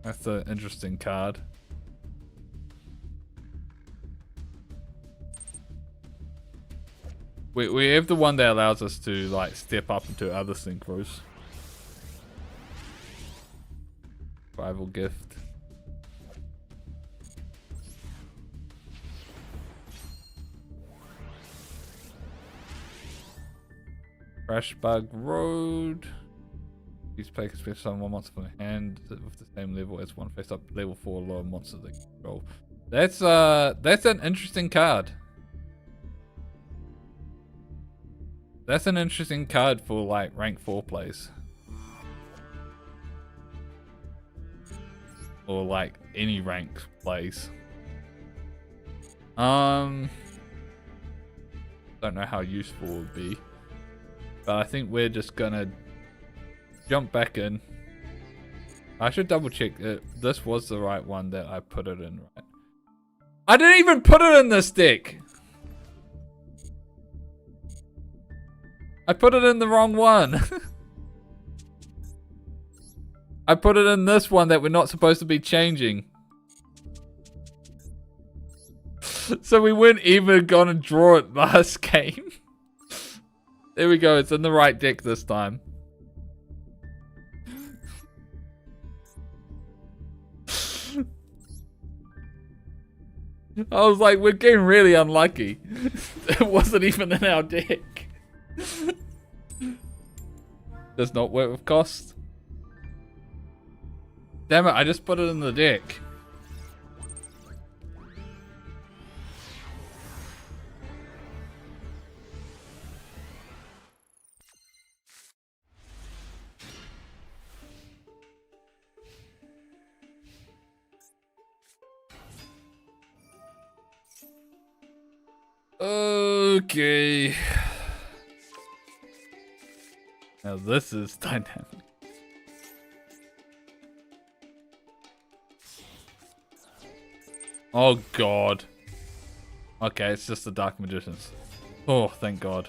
That's an interesting card. We have the one that allows us to like step up into other synchros. Rival gift. Crash Bug Road. These play can special summon one monster from the hand with the same level as one face up level 4 lower monster they control. That's an interesting card. That's an interesting card for like rank 4 plays. Or like any rank plays. Don't know how useful it would be. But I think we're just gonna jump back in. I should double check that this was the right one that I put it in, right? I didn't even put it in this deck! I put it in the wrong one. I put it in this one that we're not supposed to be changing. So we weren't even gonna draw it last game. There we go, it's in the right deck this time. I was like, we're getting really unlucky. It wasn't even in our deck. Does not work with cost. Damn it, I just put it in the deck. Okay. Now this is dynamic. Oh god. Okay, it's just the Dark Magicians. Oh, thank god.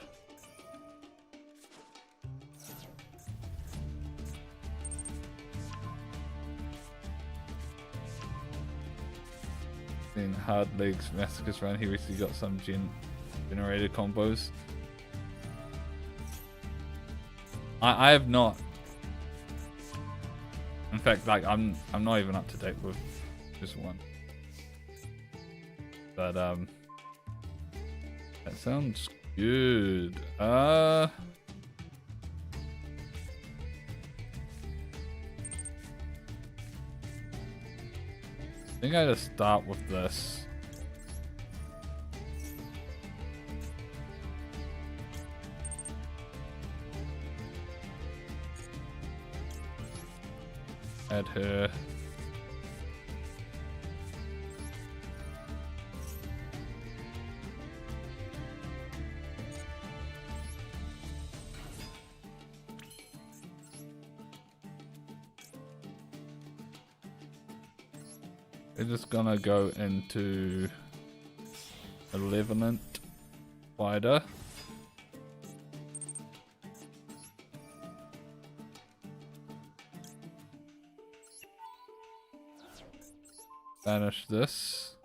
In Hard Legs Masochist run, he recently got some generated combos. I have not. In fact, like I'm not even up to date with this one. But that sounds good. I think I just start with this. Add her. We're just gonna go into Malevolent Spider. Banish this.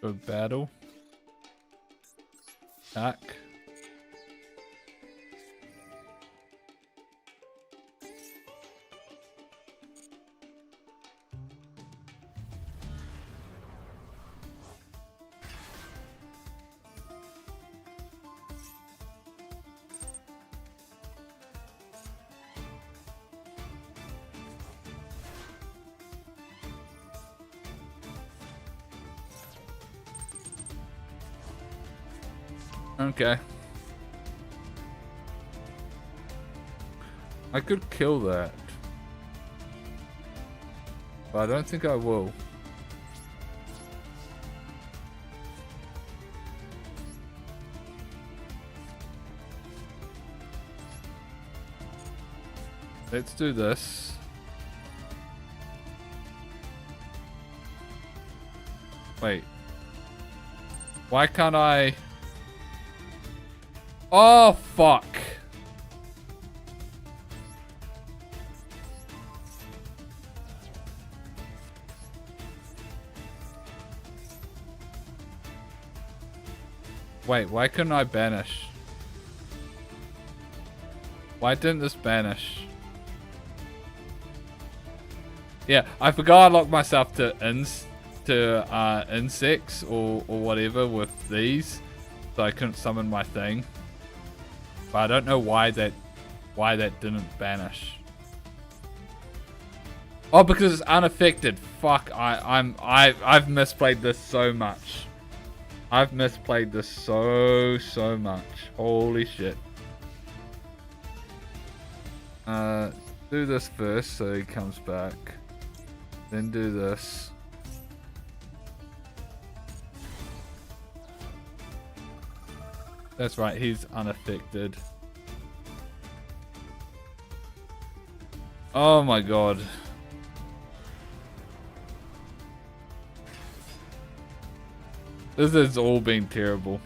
Go battle. Attack. Okay. I could kill that. But I don't think I will. Let's do this. Wait. Why can't I? Oh, fuck. Wait, why couldn't I banish? Why didn't this banish? Yeah, I forgot I locked myself to insects or whatever with these, so I couldn't summon my thing. But I don't know why that didn't banish. Oh, because it's unaffected. Fuck, I've misplayed this so much. I've misplayed this so much. Holy shit. Do this first so he comes back. Then do this. That's right, he's unaffected. Oh my god. This has all been terrible.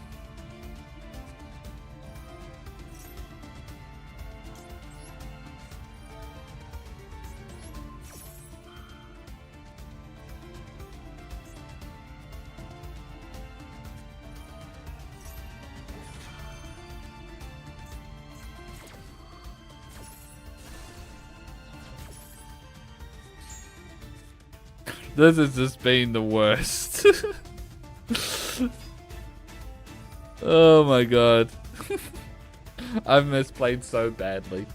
This has just been the worst. Oh my god. I've misplayed so badly.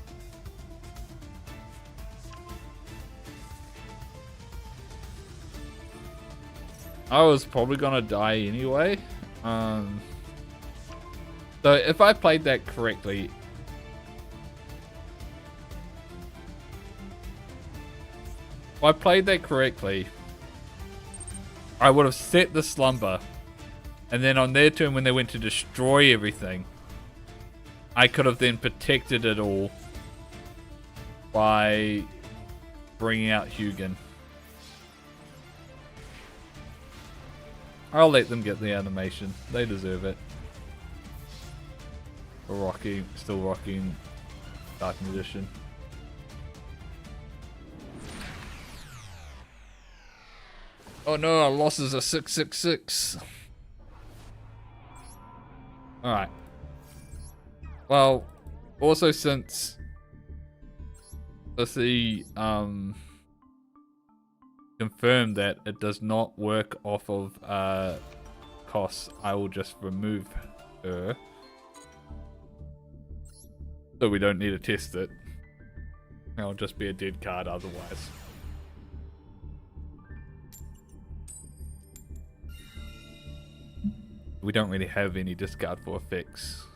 I was probably gonna die anyway. So if I played that correctly, I would have set the slumber, and then on their turn when they went to destroy everything, I could have then protected it all by bringing out Yugioh. I'll let them get the animation. They deserve it. Still rocking Dark Magician. Oh no, our losses are 666. Alright. Well, also since the confirmed that it does not work off of costs, I will just remove her. So we don't need to test it. It'll just be a dead card otherwise. We don't really have any discard for effects.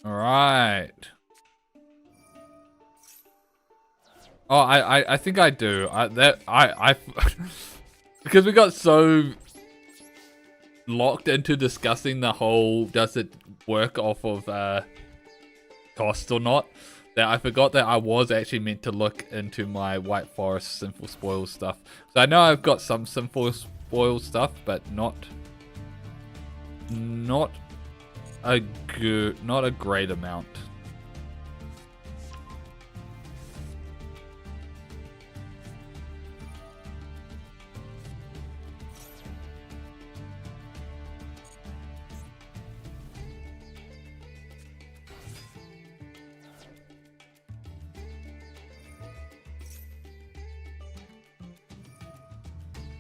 All right. Oh, I think I do. Because we got so locked into discussing the whole does it work off of cost or not, that I forgot that I was actually meant to look into my White Forest Sinful Spoils stuff. So I know I've got some Sinful Spoils stuff, but not a great amount.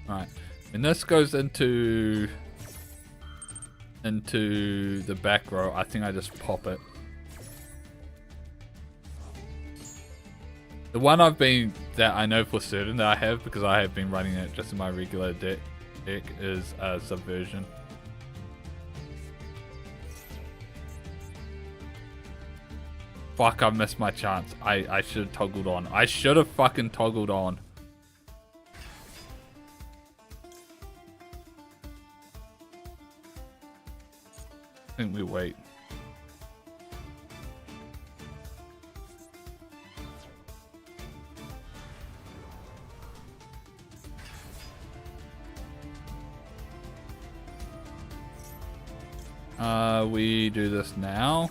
Alright, and this goes into into the back row, I think I just pop it. The one that I know for certain that I have, because I have been running it just in my regular deck is Subversion. Fuck, I missed my chance. I should have toggled on. I should have fucking toggled on. I think we wait. We do this now.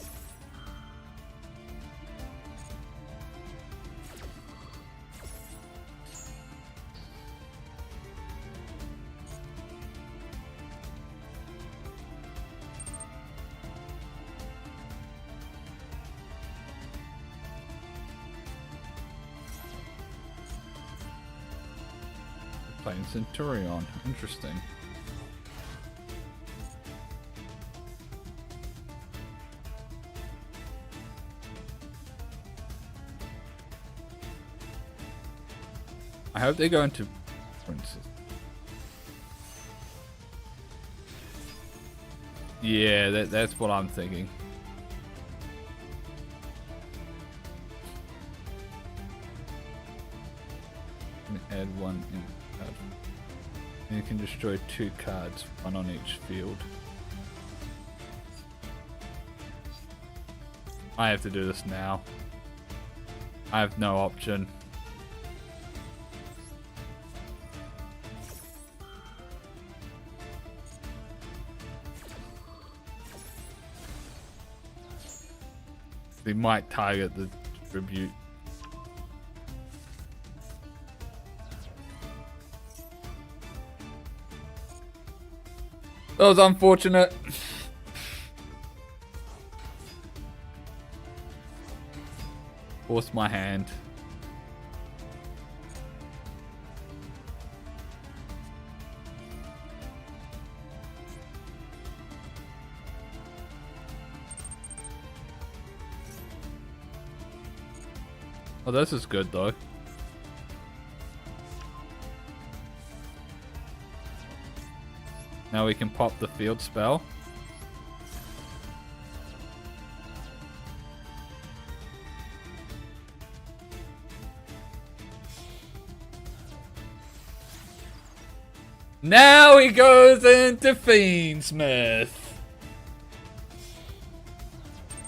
Playing Centurion. Interesting. I hope they go into Princess. Yeah, that's what I'm thinking. Add one in card. And you can destroy 2 cards, one on each field. I have to do this now. I have no option. They might target the tribute. That was unfortunate. Forced my hand. Oh, this is good though. Now we can pop the field spell. Now he goes into Fiendsmith.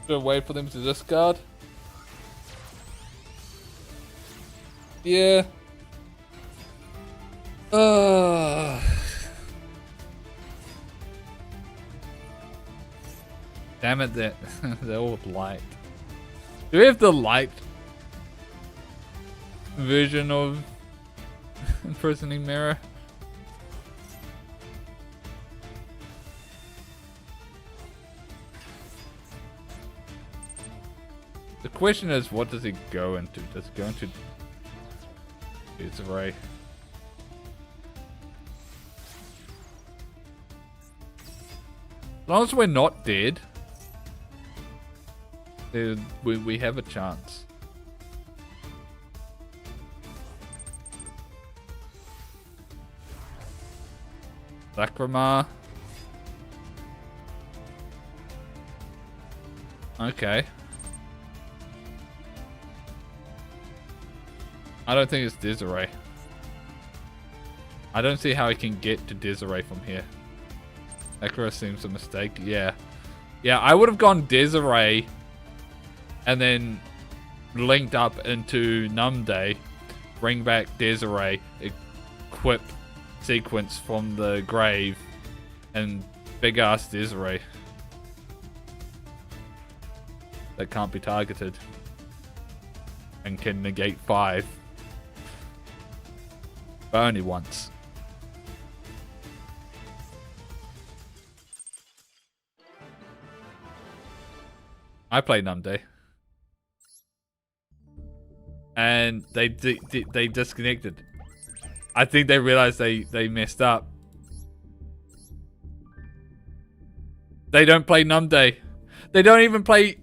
Should wait for them to discard. Yeah. Damn it, they're all light. Do we have the light version of Imprisoning Mirror? The question is, what does it go into? Does it go into... It's right. As long as we're not dead, we have a chance. Lacrima. Okay. I don't think it's Desiree. I don't see how he can get to Desiree from here. Akira seems a mistake. Yeah. Yeah, I would have gone Desiree and then linked up into Numday, bring back Desiree, equip sequence from the grave, and big ass Desiree that can't be targeted and can negate 5. But only once. I played Numday. And they disconnected. I think they realized they messed up. They don't play Numday. They don't even play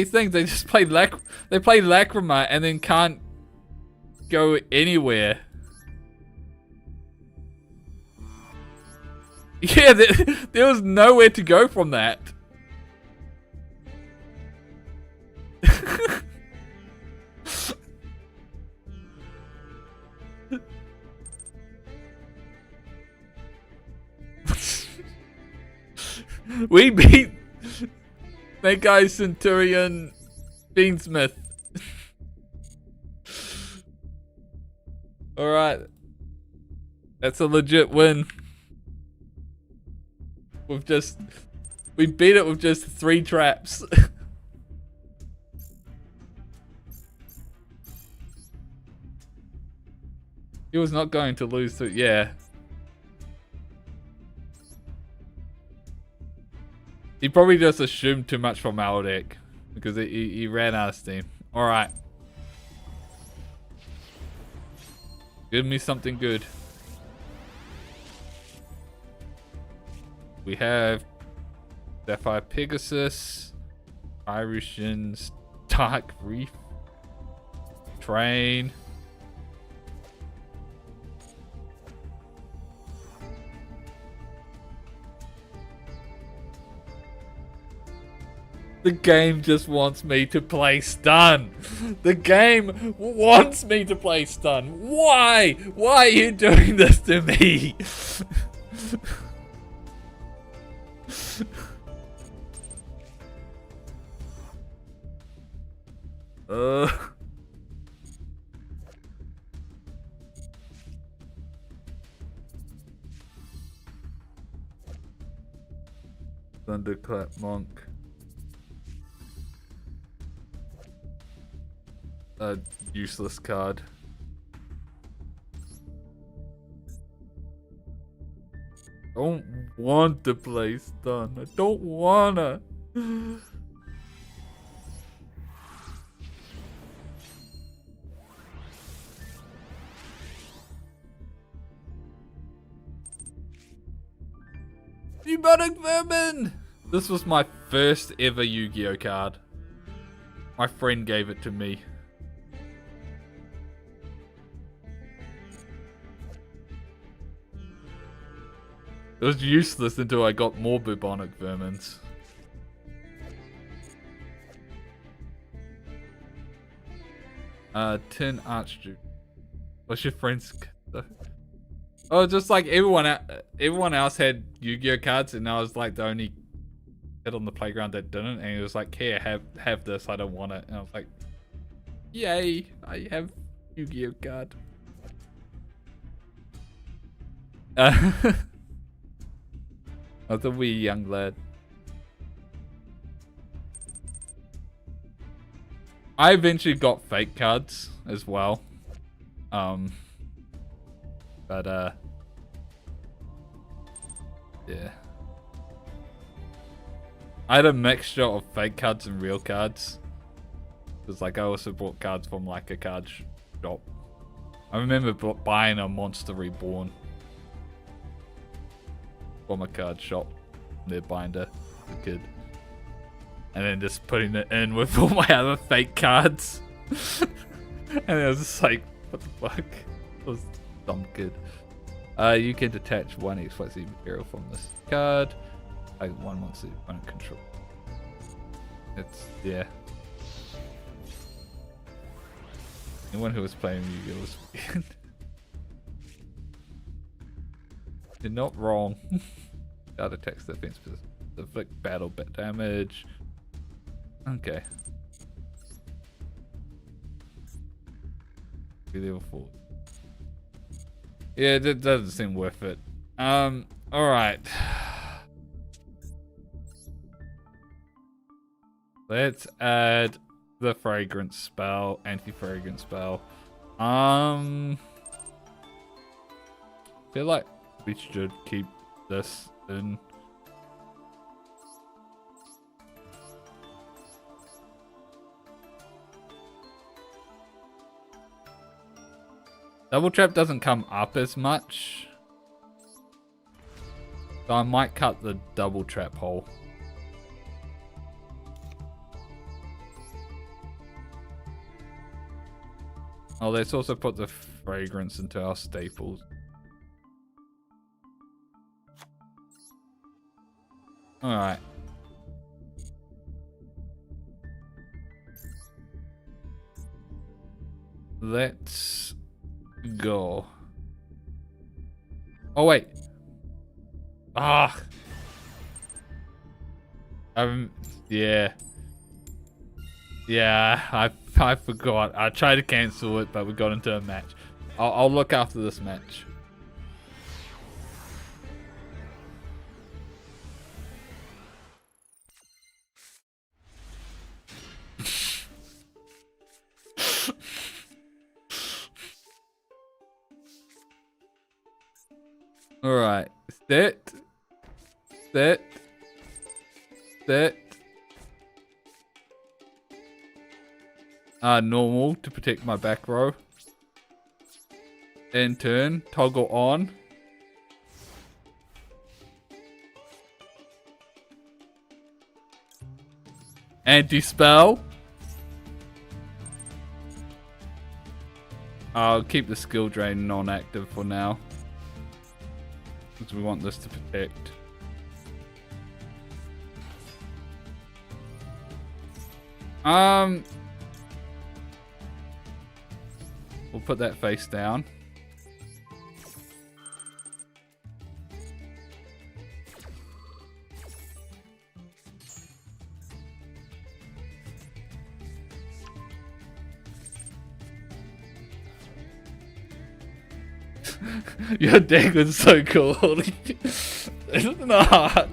things. They just play they play Lacrima and then can't go anywhere. Yeah, there was nowhere to go from that. We beat that guy Centurion Beansmith. Alright. That's a legit win. We beat it with just 3 traps. He was not going to lose to, yeah. He probably just assumed too much from our deck because he ran out of steam. Alright. Give me something good. We have Sapphire Pegasus, Irishan's Dark Reef, Train. The game just wants me to play stun. The game wants me to play stun. Why? Why are you doing this to me? Thunderclap Monk. A useless card. I don't want to play stun. I don't wanna. Demonic Vermin! This was my first ever Yu-Gi-Oh card. My friend gave it to me. It was useless until I got more bubonic vermins. Tin Archduke. What's your friend's? Oh, just like everyone else had Yu-Gi-Oh cards, and I was like the only kid on the playground that didn't. And he was like, "Here, have this. I don't want it." And I was like, "Yay! I have Yu-Gi-Oh card." I was a wee young lad. I eventually got fake cards as well. But yeah. I had a mixture of fake cards and real cards. Cause like I also bought cards from like a card shop. I remember buying a Monster Reborn from a card shop near Binder as a kid. And then just putting it in with all my other fake cards. And it was just like, what the fuck? It was dumb kid. You can detach one XYZ material from this card. Like one monster opponent control. It's, yeah. Anyone who was playing Yu-Gi-Oh was weird. You're not wrong. Out attacks defense, inflict battle bit damage. Okay. Level 4. Yeah, that doesn't seem worth it. Alright. Let's add the fragrance spell, anti-fragrance spell. I feel like we should keep this in. Double trap doesn't come up as much, so I might cut the double trap hole. Oh, let's also put the fragrance into our staples. Alright. Let's go. Oh, wait. Ah. Yeah. Yeah, I forgot. I tried to cancel it, but we got into a match. I'll look after this match. Alright. Sit. Sit. Sit. Normal to protect my back row. And turn. Toggle on. Anti-spell. I'll keep the skill drain non-active for now. Because we want this to protect. We'll put that face down. Your deck was so cool. It's not.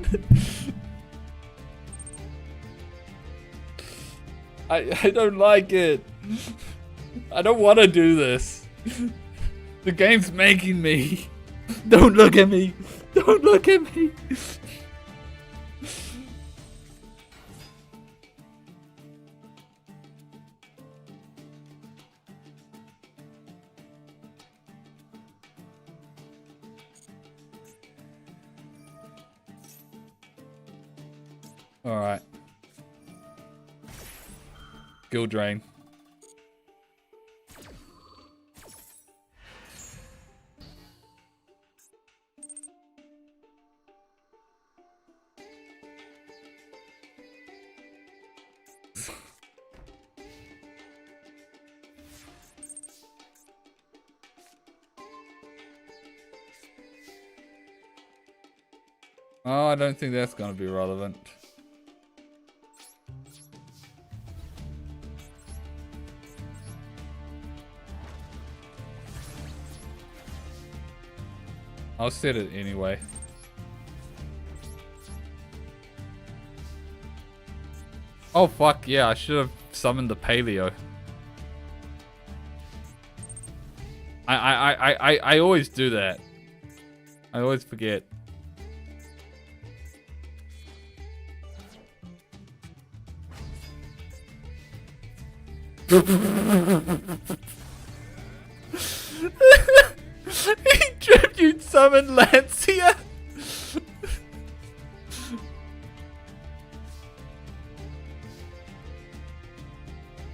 I don't like it. I don't want to do this. The game's making me. Don't look at me. Don't look at me. All right. Skill drain. Oh, I don't think that's going to be relevant. I'll set it anyway. Oh fuck yeah, I should have summoned the paleo. I always do that. I always forget. He tribute summoned Lancia.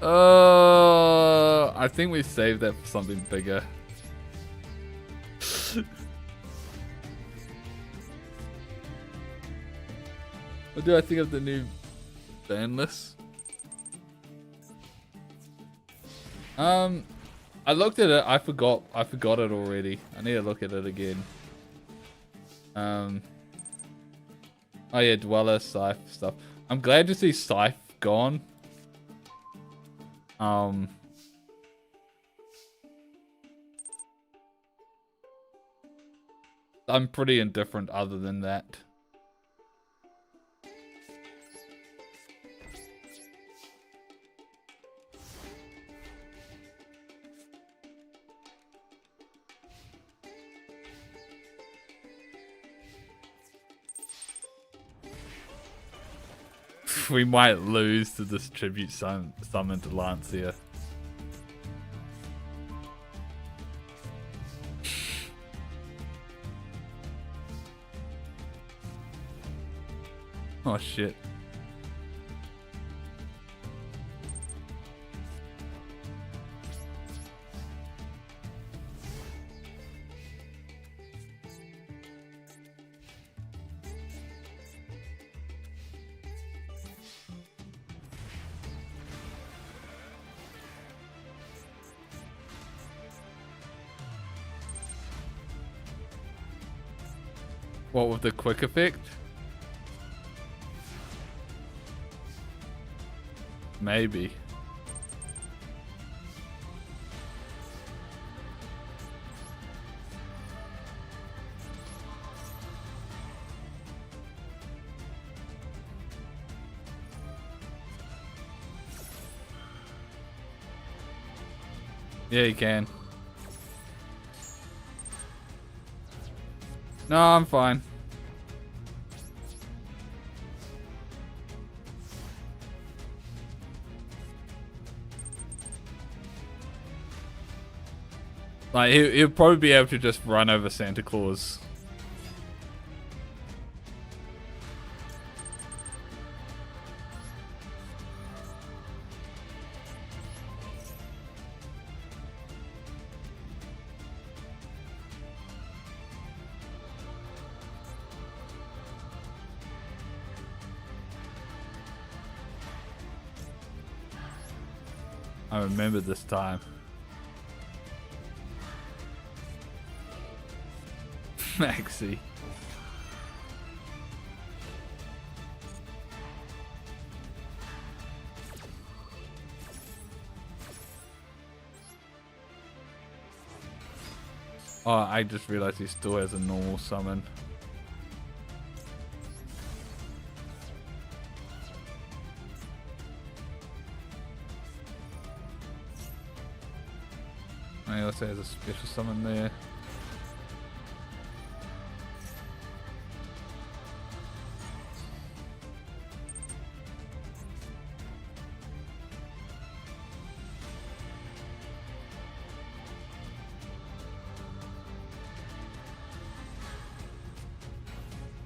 I think we saved that for something bigger. What do I think of the new ban list? I looked at it. I forgot it already. I need to look at it again. Oh yeah, Dweller, Scythe stuff. I'm glad to see Scythe gone. I'm pretty indifferent other than that. We might lose to this tribute summon to Lancia. Oh shit. What with the quick effect? Maybe. Yeah, you can. No, I'm fine. Like, he'll probably be able to just run over Santa Claus. I remember this time. Maxi. Oh, I just realized he still has a normal summon. He also has a special summon there.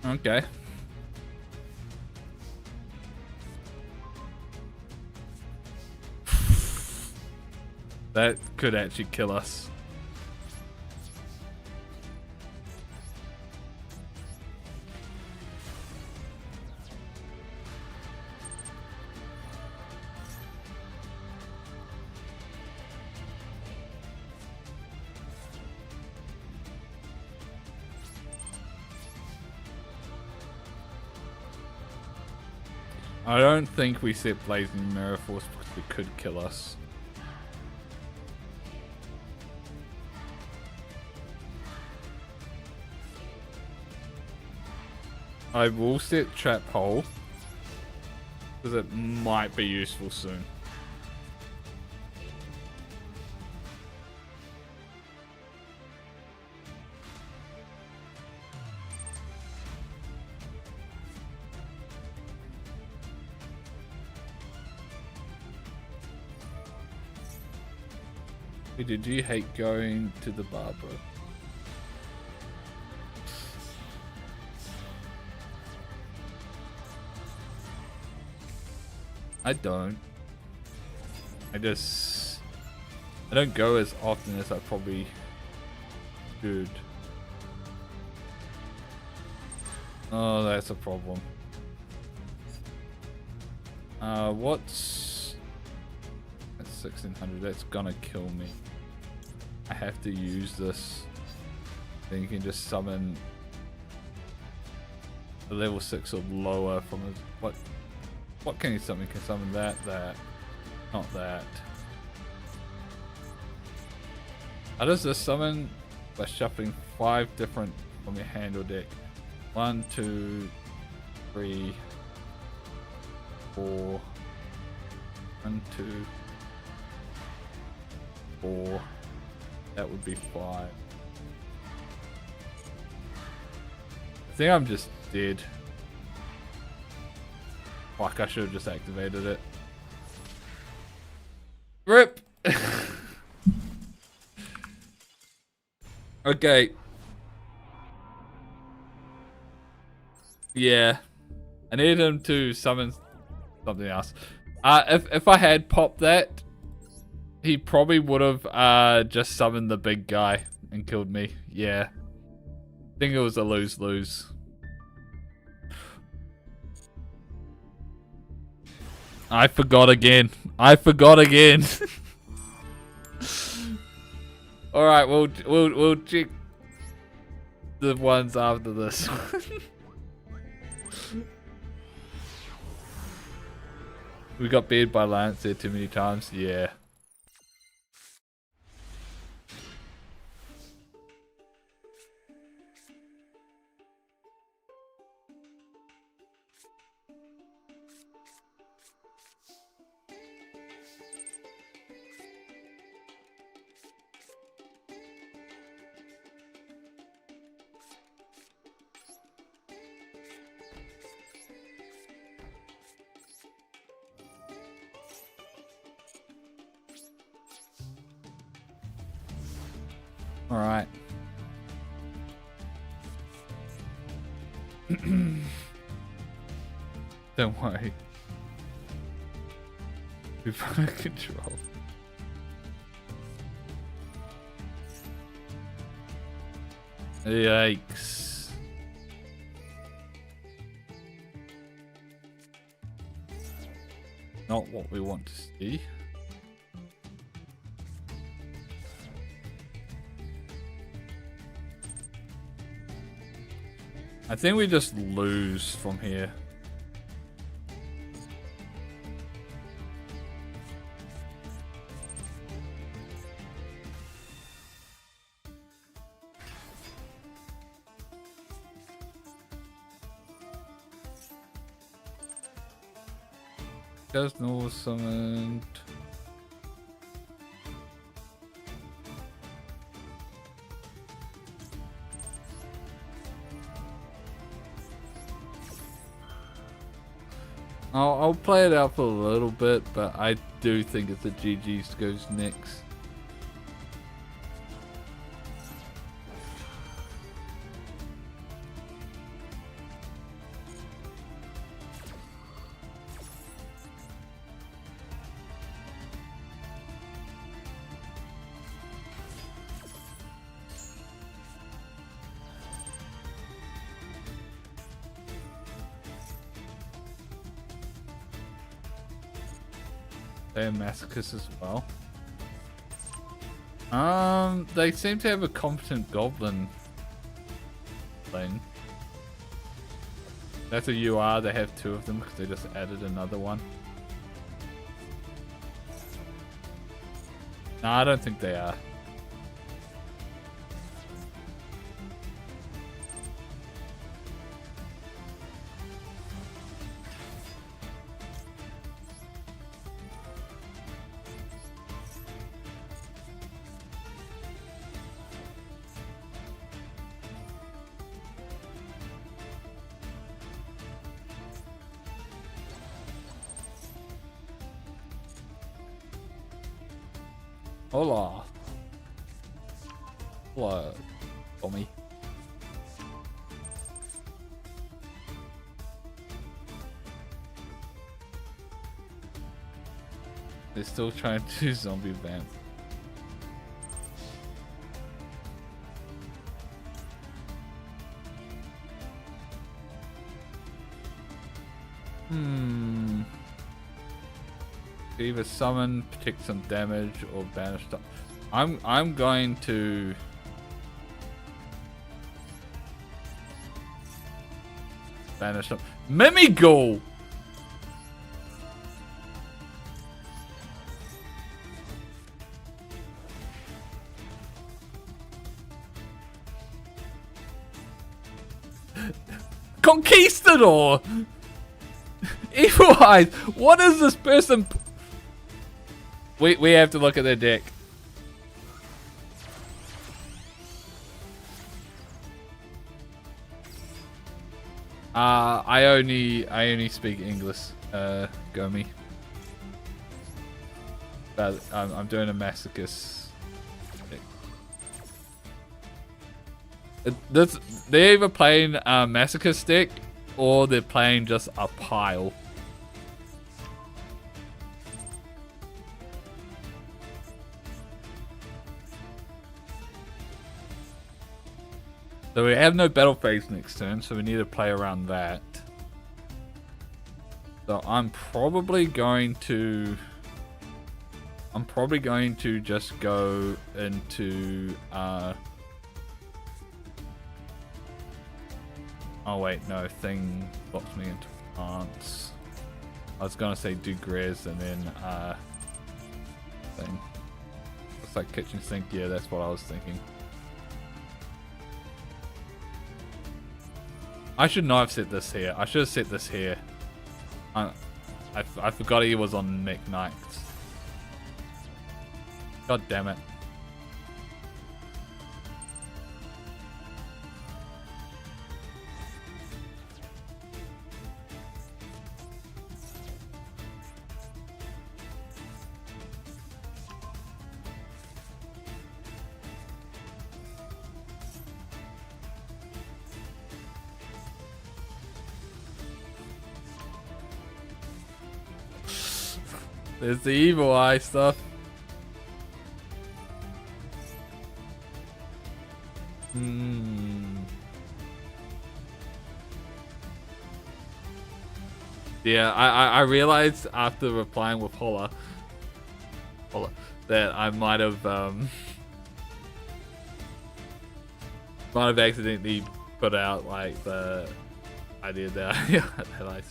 Okay. That could actually kill us. I don't think we set Blazing Mirror Force because it could kill us. I will set Trap Hole because it might be useful soon. Hey, did you hate going to the barber? I don't. I don't go as often as I probably should. Oh, that's a problem. What's... That's 1600, that's gonna kill me. I have to use this. Then you can just summon a level 6 or lower from a... What can you summon? You can summon that, not that. How does this summon? By shuffling 5 different from your hand or deck. 1, 2, 3, 4. 1, 2, 4. That would be 5. I think I'm just dead. Fuck, I should have just activated it. RIP! Okay. Yeah. I need him to summon something else. If I had popped that, he probably would have just summoned the big guy and killed me. Yeah. I think it was a lose-lose. I forgot again. I forgot again. All right, we'll check. the ones after this. We got baited by Lance there too many times. Yeah. All right. Don't worry. We've under control. Yikes. Not what we want to see. I think we just lose from here. Does no summoned. I'll play it out for a little bit, but I do think it's a GG's goes next. They're masochists as well. They seem to have a competent goblin thing. That's a UR. They have two of them because they just added another one. No, I don't think they are. Hola. Hello, Tommy. They're still trying to do zombie vamp. Either summon, take some damage, or banish stuff. I'm going to banish them. Mimigo! Conquistador! Evil Eyes! What is this person? We have to look at their deck. I only speak English, Gomi. But I'm doing a masochist. They're either playing a masochist deck or they're playing just a pile. So we have no battle phase next turn, so we need to play around that. So I'm probably going to just go into Oh wait, no, thing locks me into plants. I was gonna say do grizz and then thing. Looks like kitchen sink. Yeah, that's what I was thinking. I should not have set this here. I should have set this here. I forgot he was on Nick Knights. God damn it. There's the evil eye stuff. Yeah, I realized after replying with holla that I might have accidentally put out like the idea that I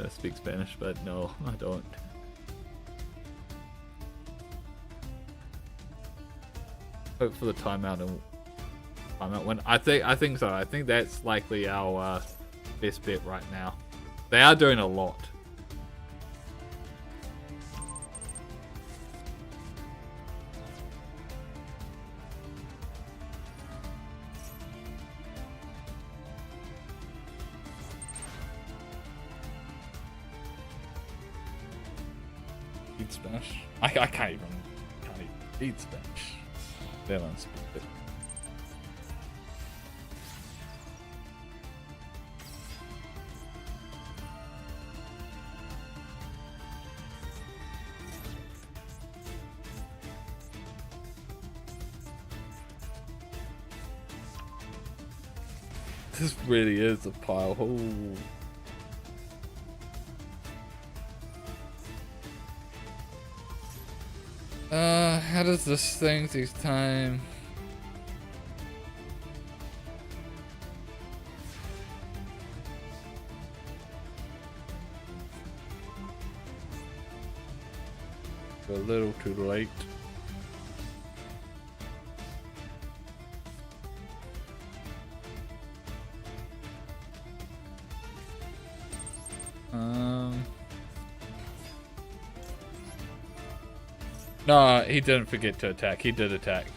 speak Spanish, but no, I don't. Hope for the timeout when I think so. I think that's likely our best bet right now. They are doing a lot. Read Spanish? I can't even read Spanish. They don't speak it. This really is a pile. Oh. How does this thing take time? A little too late. No, he didn't forget to attack. He did attack.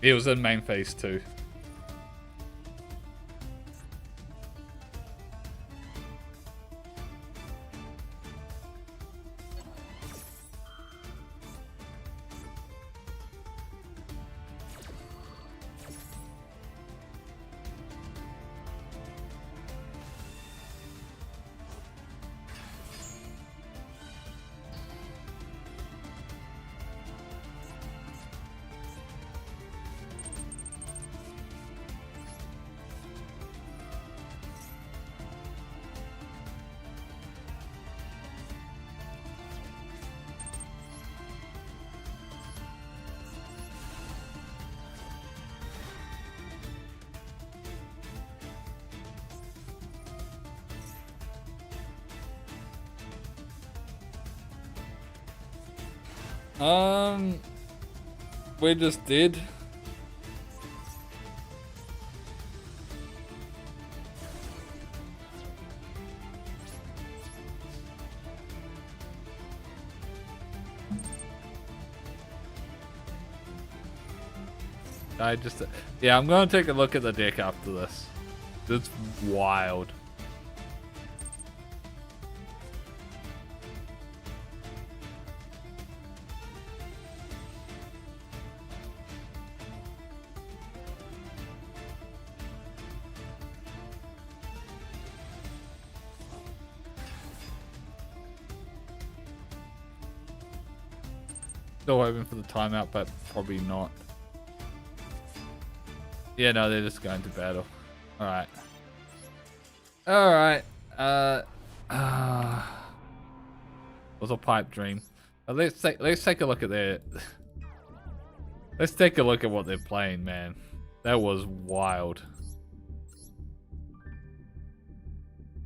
He was in main phase 2. We just did. Yeah, I'm gonna take a look at the deck after this. It's wild. Still hoping for the timeout, but probably not. Yeah, no, they're just going to battle. Alright. Alright. Was a pipe dream. Let's take a look at their let's take a look at what they're playing, man. That was wild.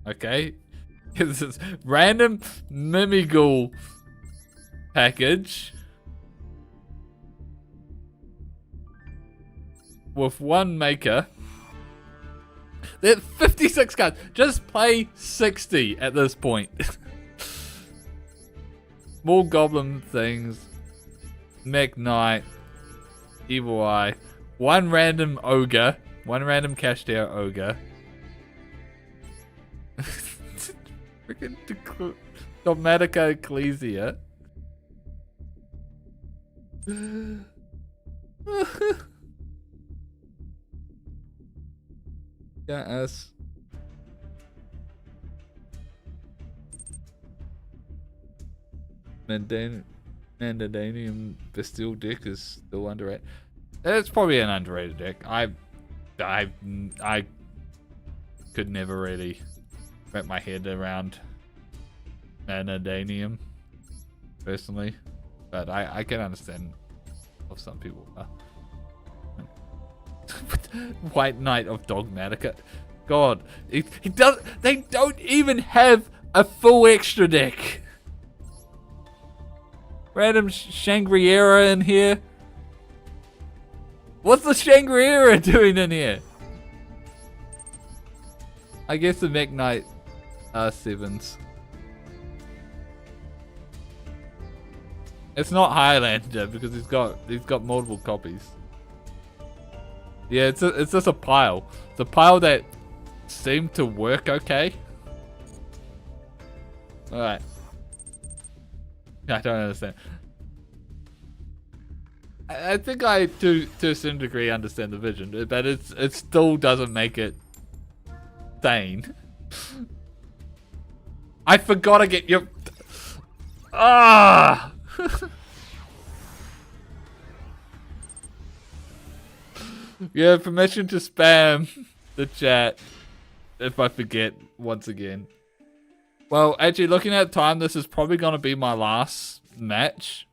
Okay. This is random Mimighoul package. With one maker. There's 56 cards. Just play 60 at this point. More goblin things. Mech Knight. Evil Eye. One random ogre. One random Cashdare ogre. Freaking Dogmatica Ecclesia. Yes. Mandadanium Bastille deck is still underrated. It's probably an underrated deck. I could never really wrap my head around Mandadanium personally, but I can understand of some people. White Knight of Dogmatica. God, he does. They don't even have a full extra deck. Random Shangri-La in here. What's the Shangri-La doing in here? I guess the Mech Knight are 7s. It's not Highlander because he's got multiple copies. Yeah, it's just a pile. It's a pile that seemed to work okay. Alright. I don't understand. I think I, to a certain degree, understand the vision, but it still doesn't make it sane. I forgot to get your... Ah! You have permission to spam the chat if I forget once again. Well, actually, looking at time, this is probably going to be my last match.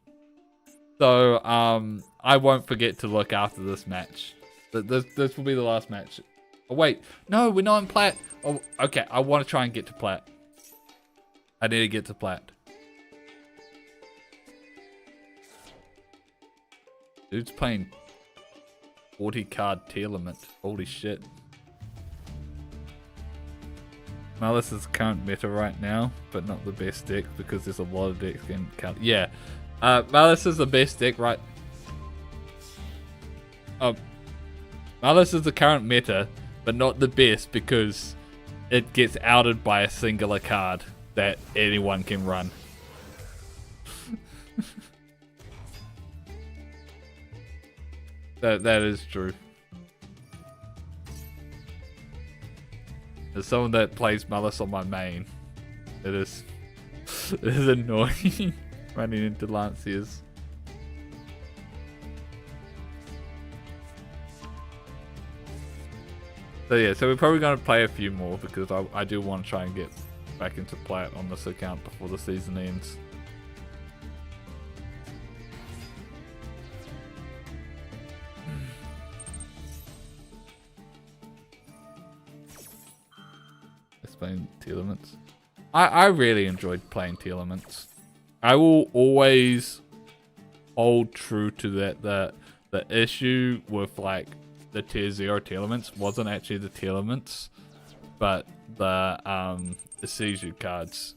So, I won't forget to look after this match. This will be the last match. Oh, wait. No, we're not in plat. Oh, okay. I want to try and get to plat. I need to get to plat. Dude's playing 40 card tier limit. Holy shit. Malice is current meta right now, but not the best deck because there's a lot of decks getting count. Yeah. Malice is the best deck, right? Malice is the current meta, but not the best because it gets outed by a singular card that anyone can run. That is true. As someone that plays Malice on my main, it is annoying running into Lanciers. So yeah, so we're probably going to play a few more because I do want to try and get back into plat on this account before the season ends. Playing tier limits. I really enjoyed playing tier limits. I will always hold true to that. The issue with like the tier 0 tier limits wasn't actually the tier limits, but the seizure cards.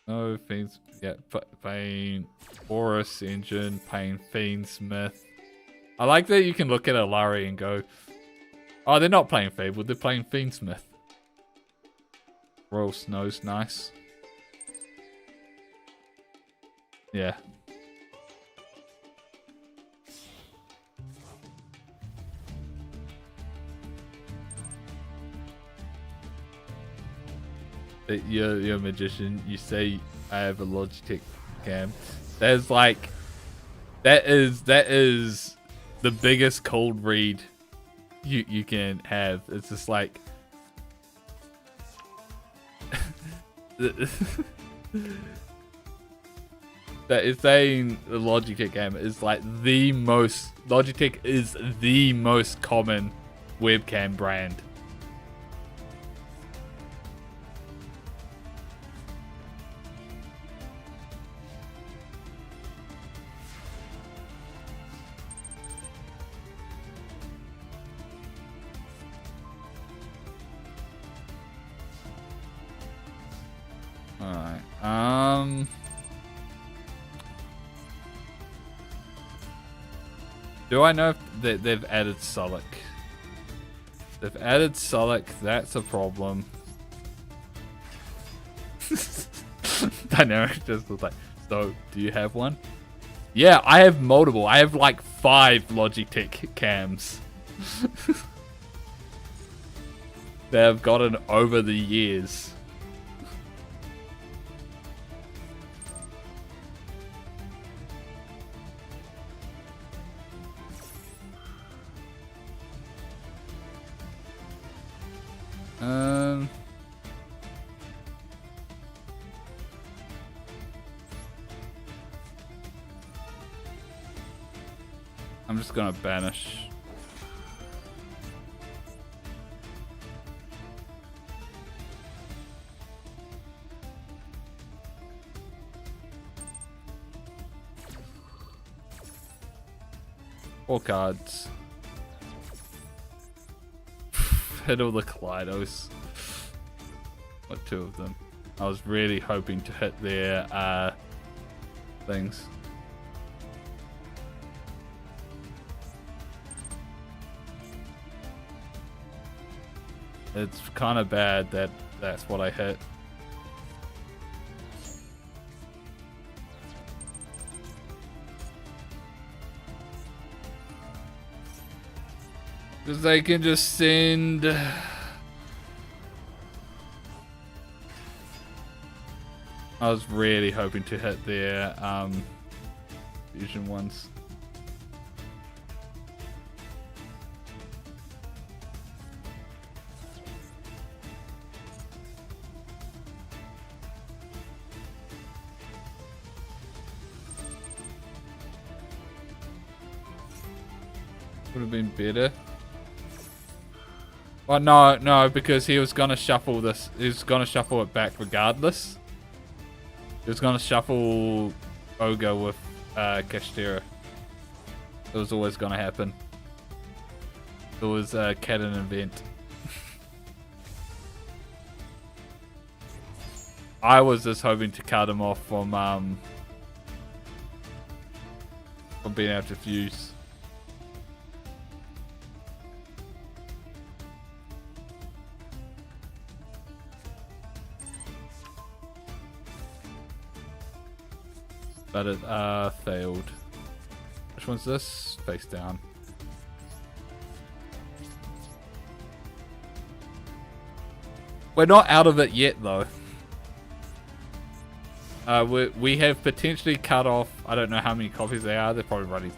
Oh, Fiends. Yeah, Pain, Horus Engine, Pain, Fiendsmith. I like that you can look at Alari and go, oh, they're not playing Fable, they're playing Fiendsmith. Royal Snow's nice. Yeah. You're a magician. You say I have a Logitech cam. There's like, that is the biggest cold read you can have. It's just like that is saying the Logitech game is like the most. Logitech is the most common webcam brand. Alright. Do I know if they've added Sulic? They've added Sulic, that's a problem. Dynamic just was like, so, do you have one? Yeah, I have multiple. I have like 5 Logitech cams. They have gotten over the years. I'm just gonna banish. Four cards. Hit all the Kaleidos. What, 2 of them? I was really hoping to hit their things. It's kind of bad that that's what I hit. Because they can just send... I was really hoping to hit their fusion ones. Would have been better. Well, no, because he was gonna shuffle this. He was gonna shuffle it back regardless. He was gonna shuffle Ogre with Kashtira. It was always gonna happen. It was Cat and Invent. I was just hoping to cut him off from being able to fuse. But it failed. Which one's this? Face down. We're not out of it yet, though. We have potentially cut off. I don't know how many copies they are. They're probably running.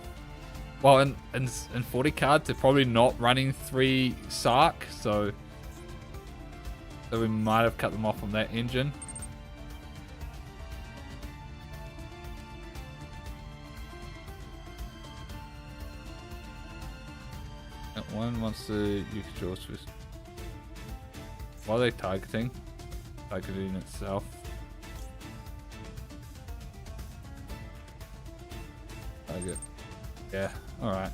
Well, in 40 cards, they're probably not running 3 Sark, so we might have cut them off on that engine. That one wants to Yugioh first. Why are they targeting? Targeting itself. Target. Yeah, alright.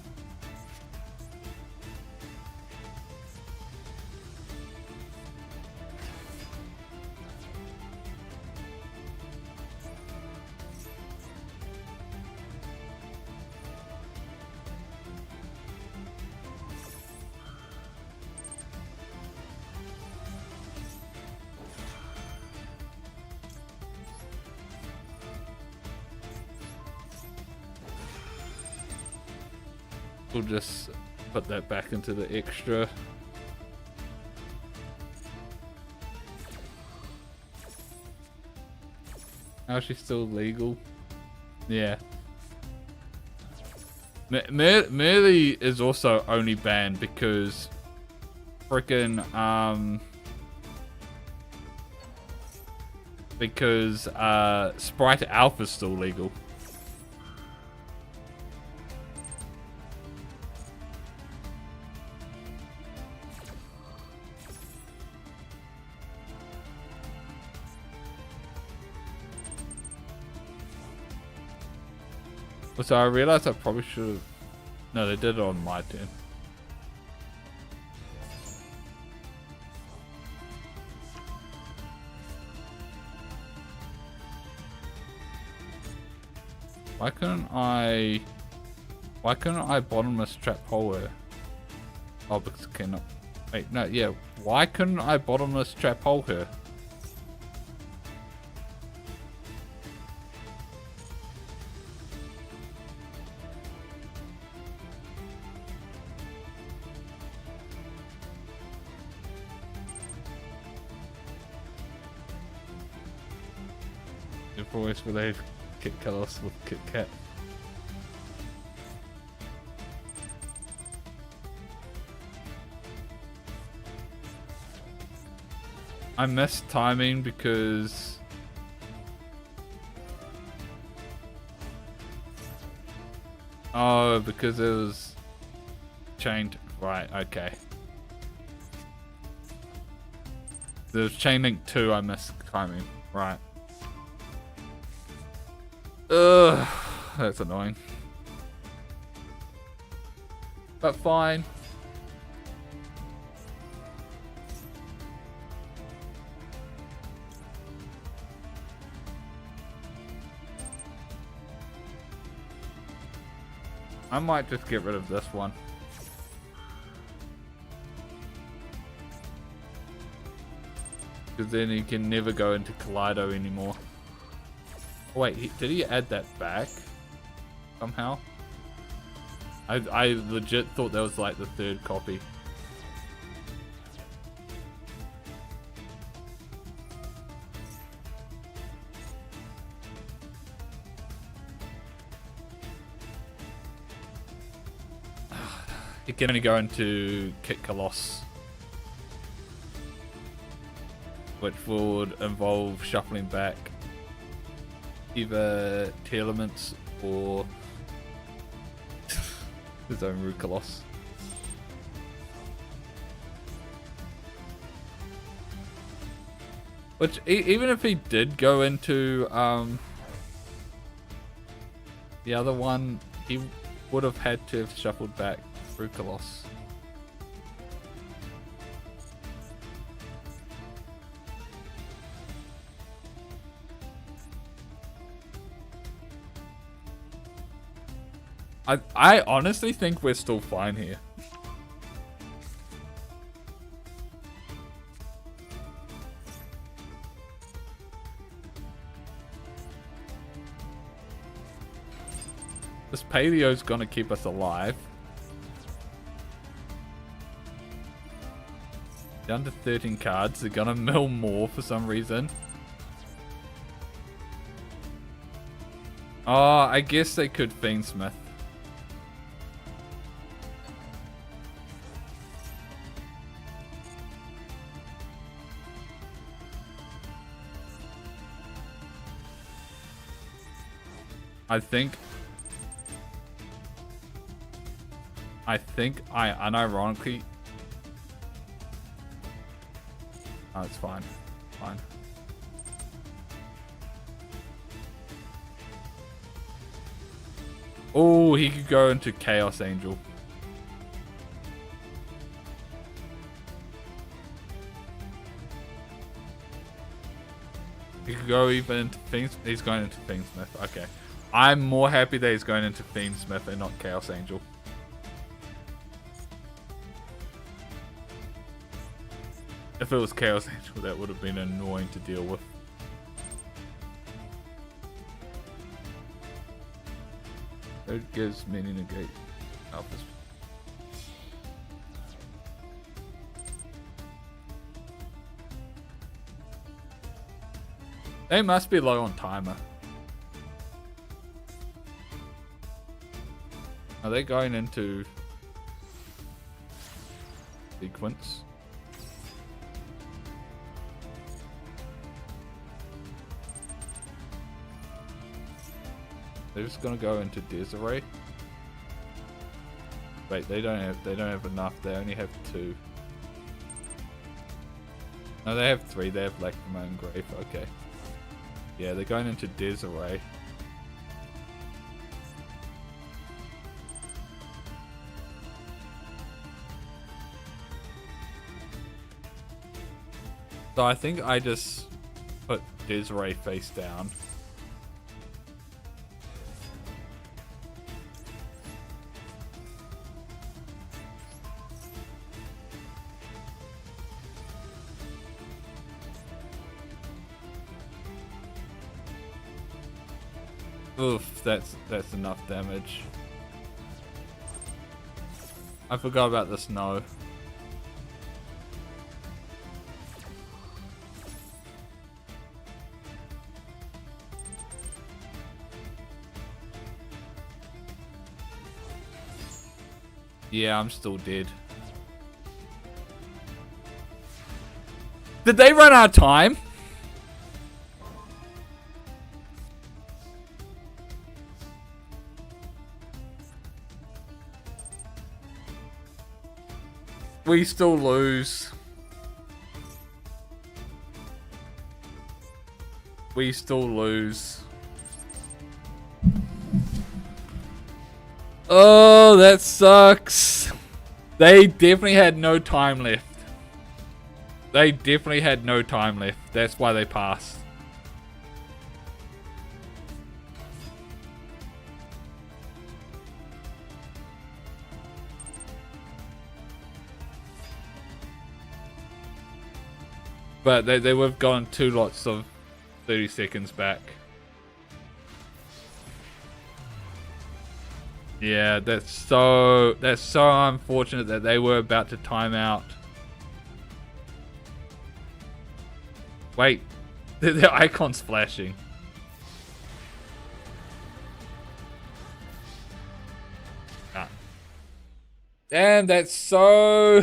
We'll just put that back into the extra. How is she still legal? Yeah. Merely is also only banned because frickin' Sprite Alpha is still legal. So I realized I probably should have... No, they did it on my turn. Why couldn't I bottomless trap hole her? Oh, because I cannot. Wait, no, yeah. Why couldn't I bottomless trap hole her? You've always believed Kit Colors with Kit Kat. I missed timing because because it was chained. Right, okay. There was chain link 2, I missed timing. Right. Ugh, that's annoying. But fine. I might just get rid of this one. Because then he can never go into Kaleido anymore. Wait, did he add that back? Somehow? I legit thought that was like the 3rd copy. It can only go into Kit Colossus, which would involve shuffling back either Telements or his own Root Colossus. Which, even if he did go into the other one, he would have had to have shuffled back Root Colossus. I honestly think we're still fine here. This paleo's gonna keep us alive. Down to 13 cards. They're gonna mill more for some reason. Oh, I guess they could Fiendsmith. I think I unironically... Oh, it's fine. Fine. Oh, he could go into Chaos Angel. He could go even into Fiends. He's going into Fiendsmith. Okay. I'm more happy that he's going into Fiendsmith and not Chaos Angel. If it was Chaos Angel, that would have been annoying to deal with. It gives many negate alphas. They must be low on timer. Are they going into sequence? They're just gonna go into Desiree. Wait, they don't have enough. They only have 2. No, they have 3. They have Black from my own grave. Okay. Yeah, they're going into Desiree. So I think I just put Desiree face down. Oof, that's enough damage. I forgot about the snow. Yeah, I'm still dead. Did they run out of time? We still lose. We still lose. Oh, that sucks. They definitely had no time left. They definitely had no time left. That's why they passed. But they would have gone 2 lots of 30 seconds back. Yeah, that's so unfortunate that they were about to time out. Wait, the icon's flashing. Nah. Damn, that's so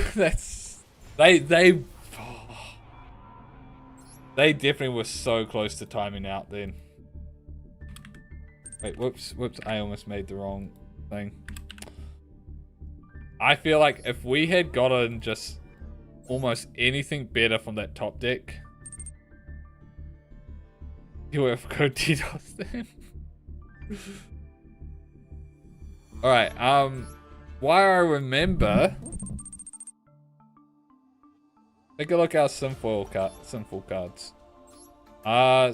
they definitely were so close to timing out then. Wait, whoops, I almost made the wrong thing. I feel like if we had gotten just almost anything better from that top deck, you would have go DDoS then. Alright, why I remember, take a look at our sinful cards.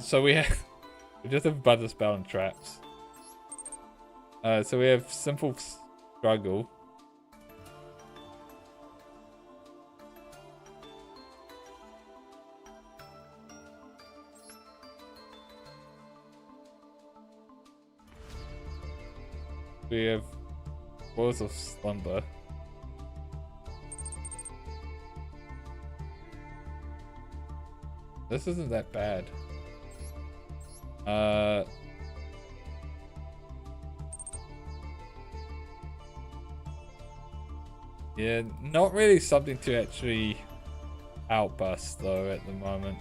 So we just have a bunch of spell and traps. So we have simple struggle. We have Walls of Slumber. This isn't that bad. Yeah, not really something to actually outbust though at the moment.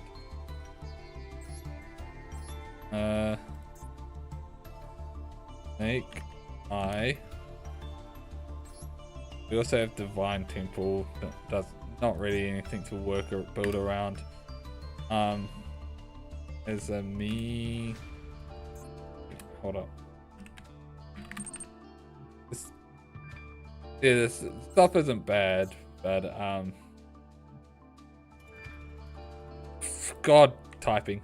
Snake Eye. We also have Divine Temple. That does not really anything to work or build around. There's a me. Hold up. This stuff isn't bad, but God, typing.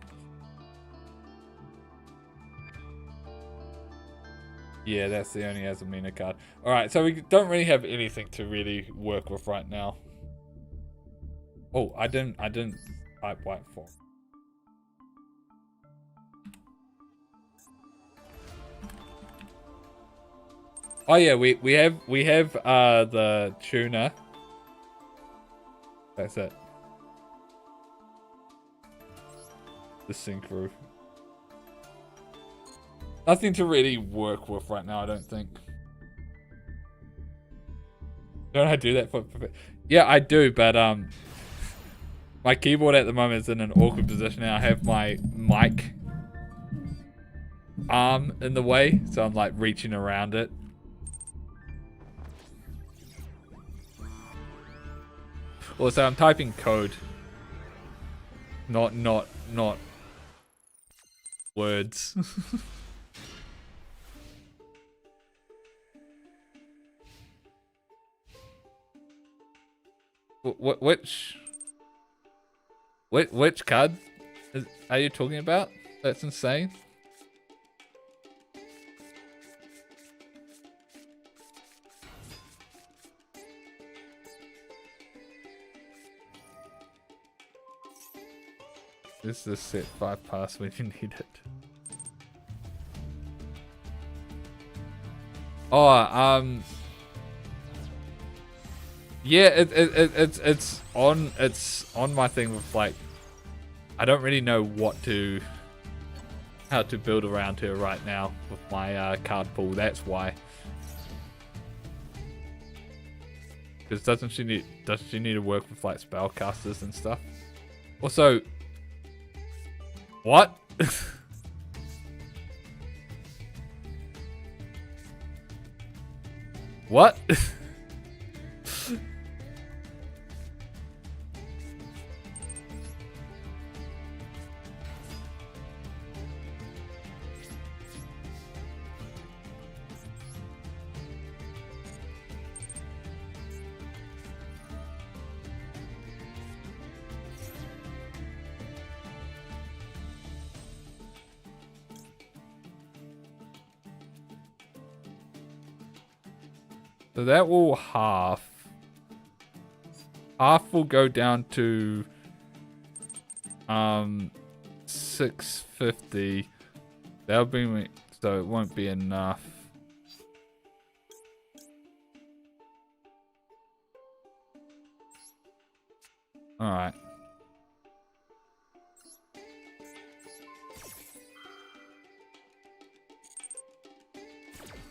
Yeah, that's the only Azamina card. All right, so we don't really have anything to really work with right now. Oh, I didn't type white form. Oh yeah, we have the tuna. That's it. The synchro. Nothing to really work with right now, I don't think. Don't I do that for? Yeah, I do, but my keyboard at the moment is in an awkward position, and I have my mic arm in the way, so I'm like reaching around it. Also, I'm typing code, not words. Which? Which card are you talking about? That's insane. This is set 5 pass when you need it. Oh, yeah, it's on my thing with like, I don't really know how to build around her right now with my card pool. That's why. Because doesn't she need to work with like spellcasters and stuff? Also, what? What? So that will half. Half will go down to 650. That'll bring me, so it won't be enough. All right.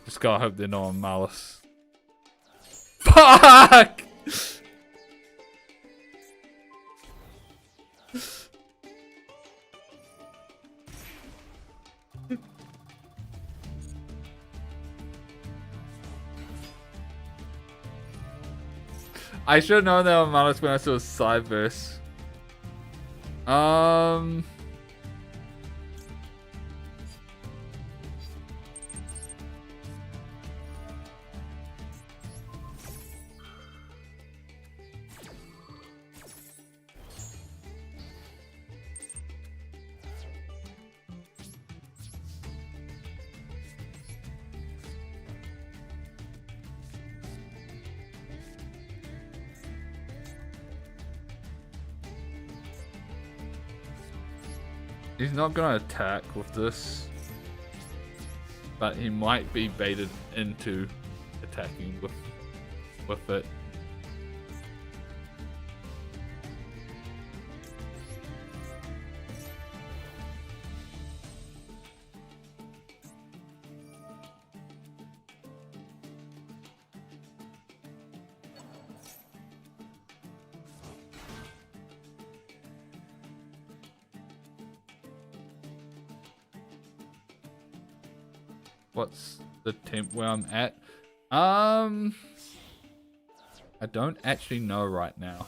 Just gotta hope they're not on Malice. Fuck! I should have known that on Malice when I saw Cyberse. He's not gonna attack with this, but he might be baited into attacking with it. What's the temp where I'm at? I don't actually know right now.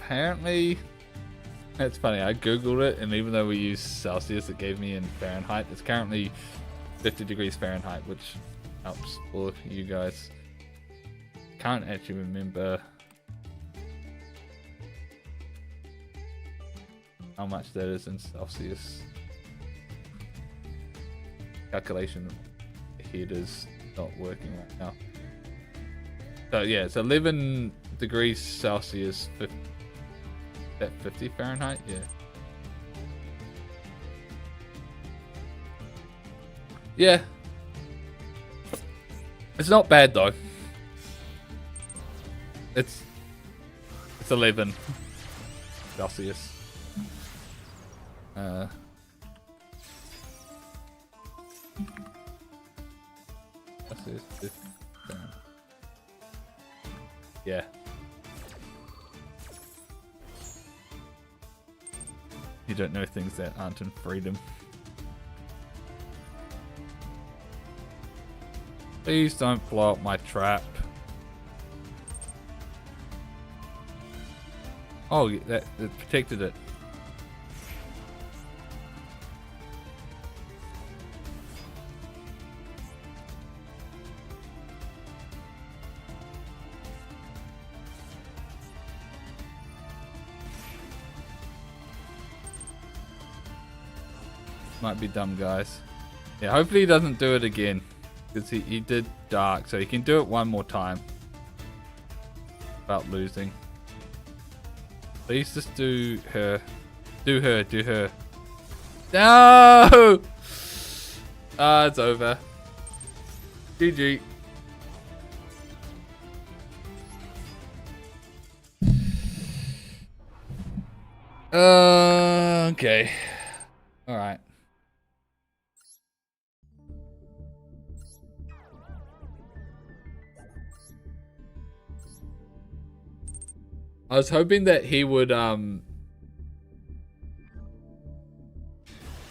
Apparently, it's funny, I googled it, and even though we use Celsius, it gave me in Fahrenheit. It's currently 50 degrees Fahrenheit, which helps for you guys. Can't actually remember how much that is in Celsius. Calculation head is not working right now. So yeah, it's 11 degrees Celsius, 50 Fahrenheit, yeah. Yeah. It's not bad though. It's 11 Celsius. Celsius 50. Yeah. You don't know things that aren't in freedom. Please don't blow up my trap. Oh, that protected it. Might be dumb, guys. Yeah, hopefully he doesn't do it again. Because he did dark, so he can do it one more time. Without losing. Please just do her. Do her, do her. No! Ah, it's over. GG. Okay. Alright. I was hoping that he would, on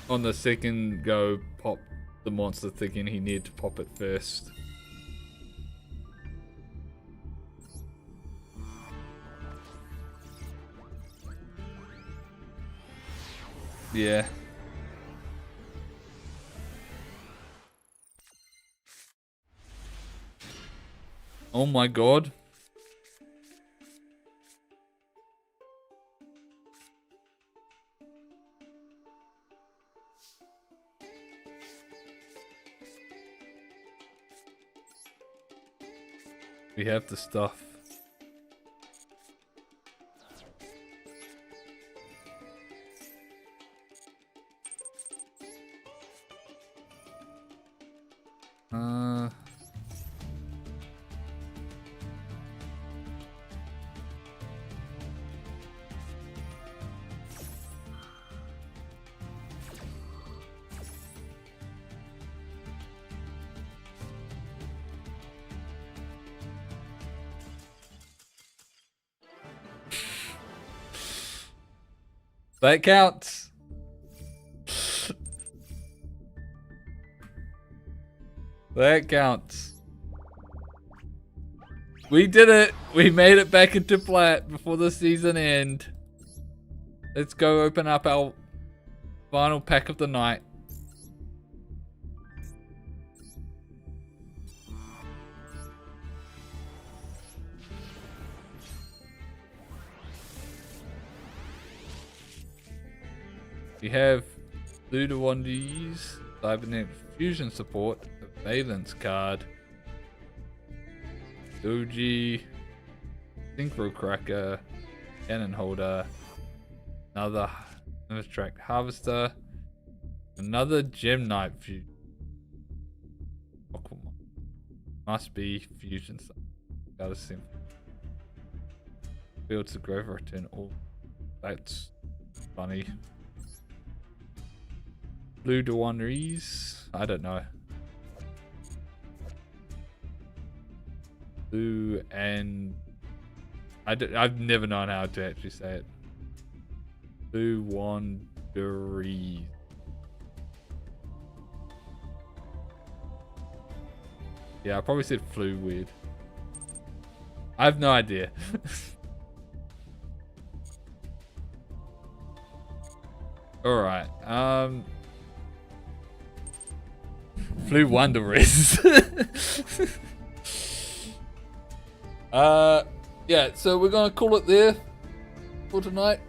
the second go, pop the monster, thinking he needed to pop it first. Yeah. Oh my god. We have the stuff. That counts. That counts. We did it. We made it back into plat before the season end. Let's go open up our final pack of the night. We have Ludowandi's Cybernet Fusion Support, a Valence card, Doji, Synchro Cracker, Cannon Holder, another Abstract Harvester, another Gem Knight Fusion. Oh, come on. Must be Fusion. Gotta sim. Fields to Grove Return all. That's funny. Blue Dewaneries? I don't know. Blue and... I've never known how to actually say it. Blue Wanderies. Yeah, I probably said flu weird. I have no idea. Alright, Flu Wanderers. Yeah, so we're gonna call it there for tonight.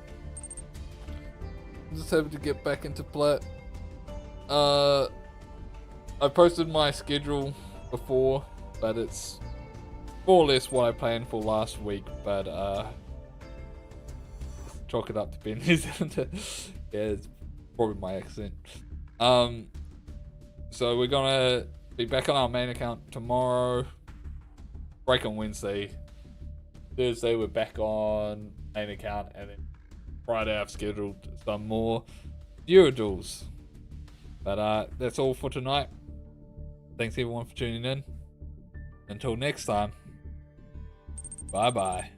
Just hoping to get back into plat. I posted my schedule before, but it's more or less what I planned for last week, but chalk it up to being New Zealander. Yeah, it's probably my accent. So we're gonna be back on our main account tomorrow. Break on Wednesday. Thursday we're back on main account, and then Friday I've scheduled some more viewer duels. But that's all for tonight. Thanks everyone for tuning in. Until next time. Bye bye.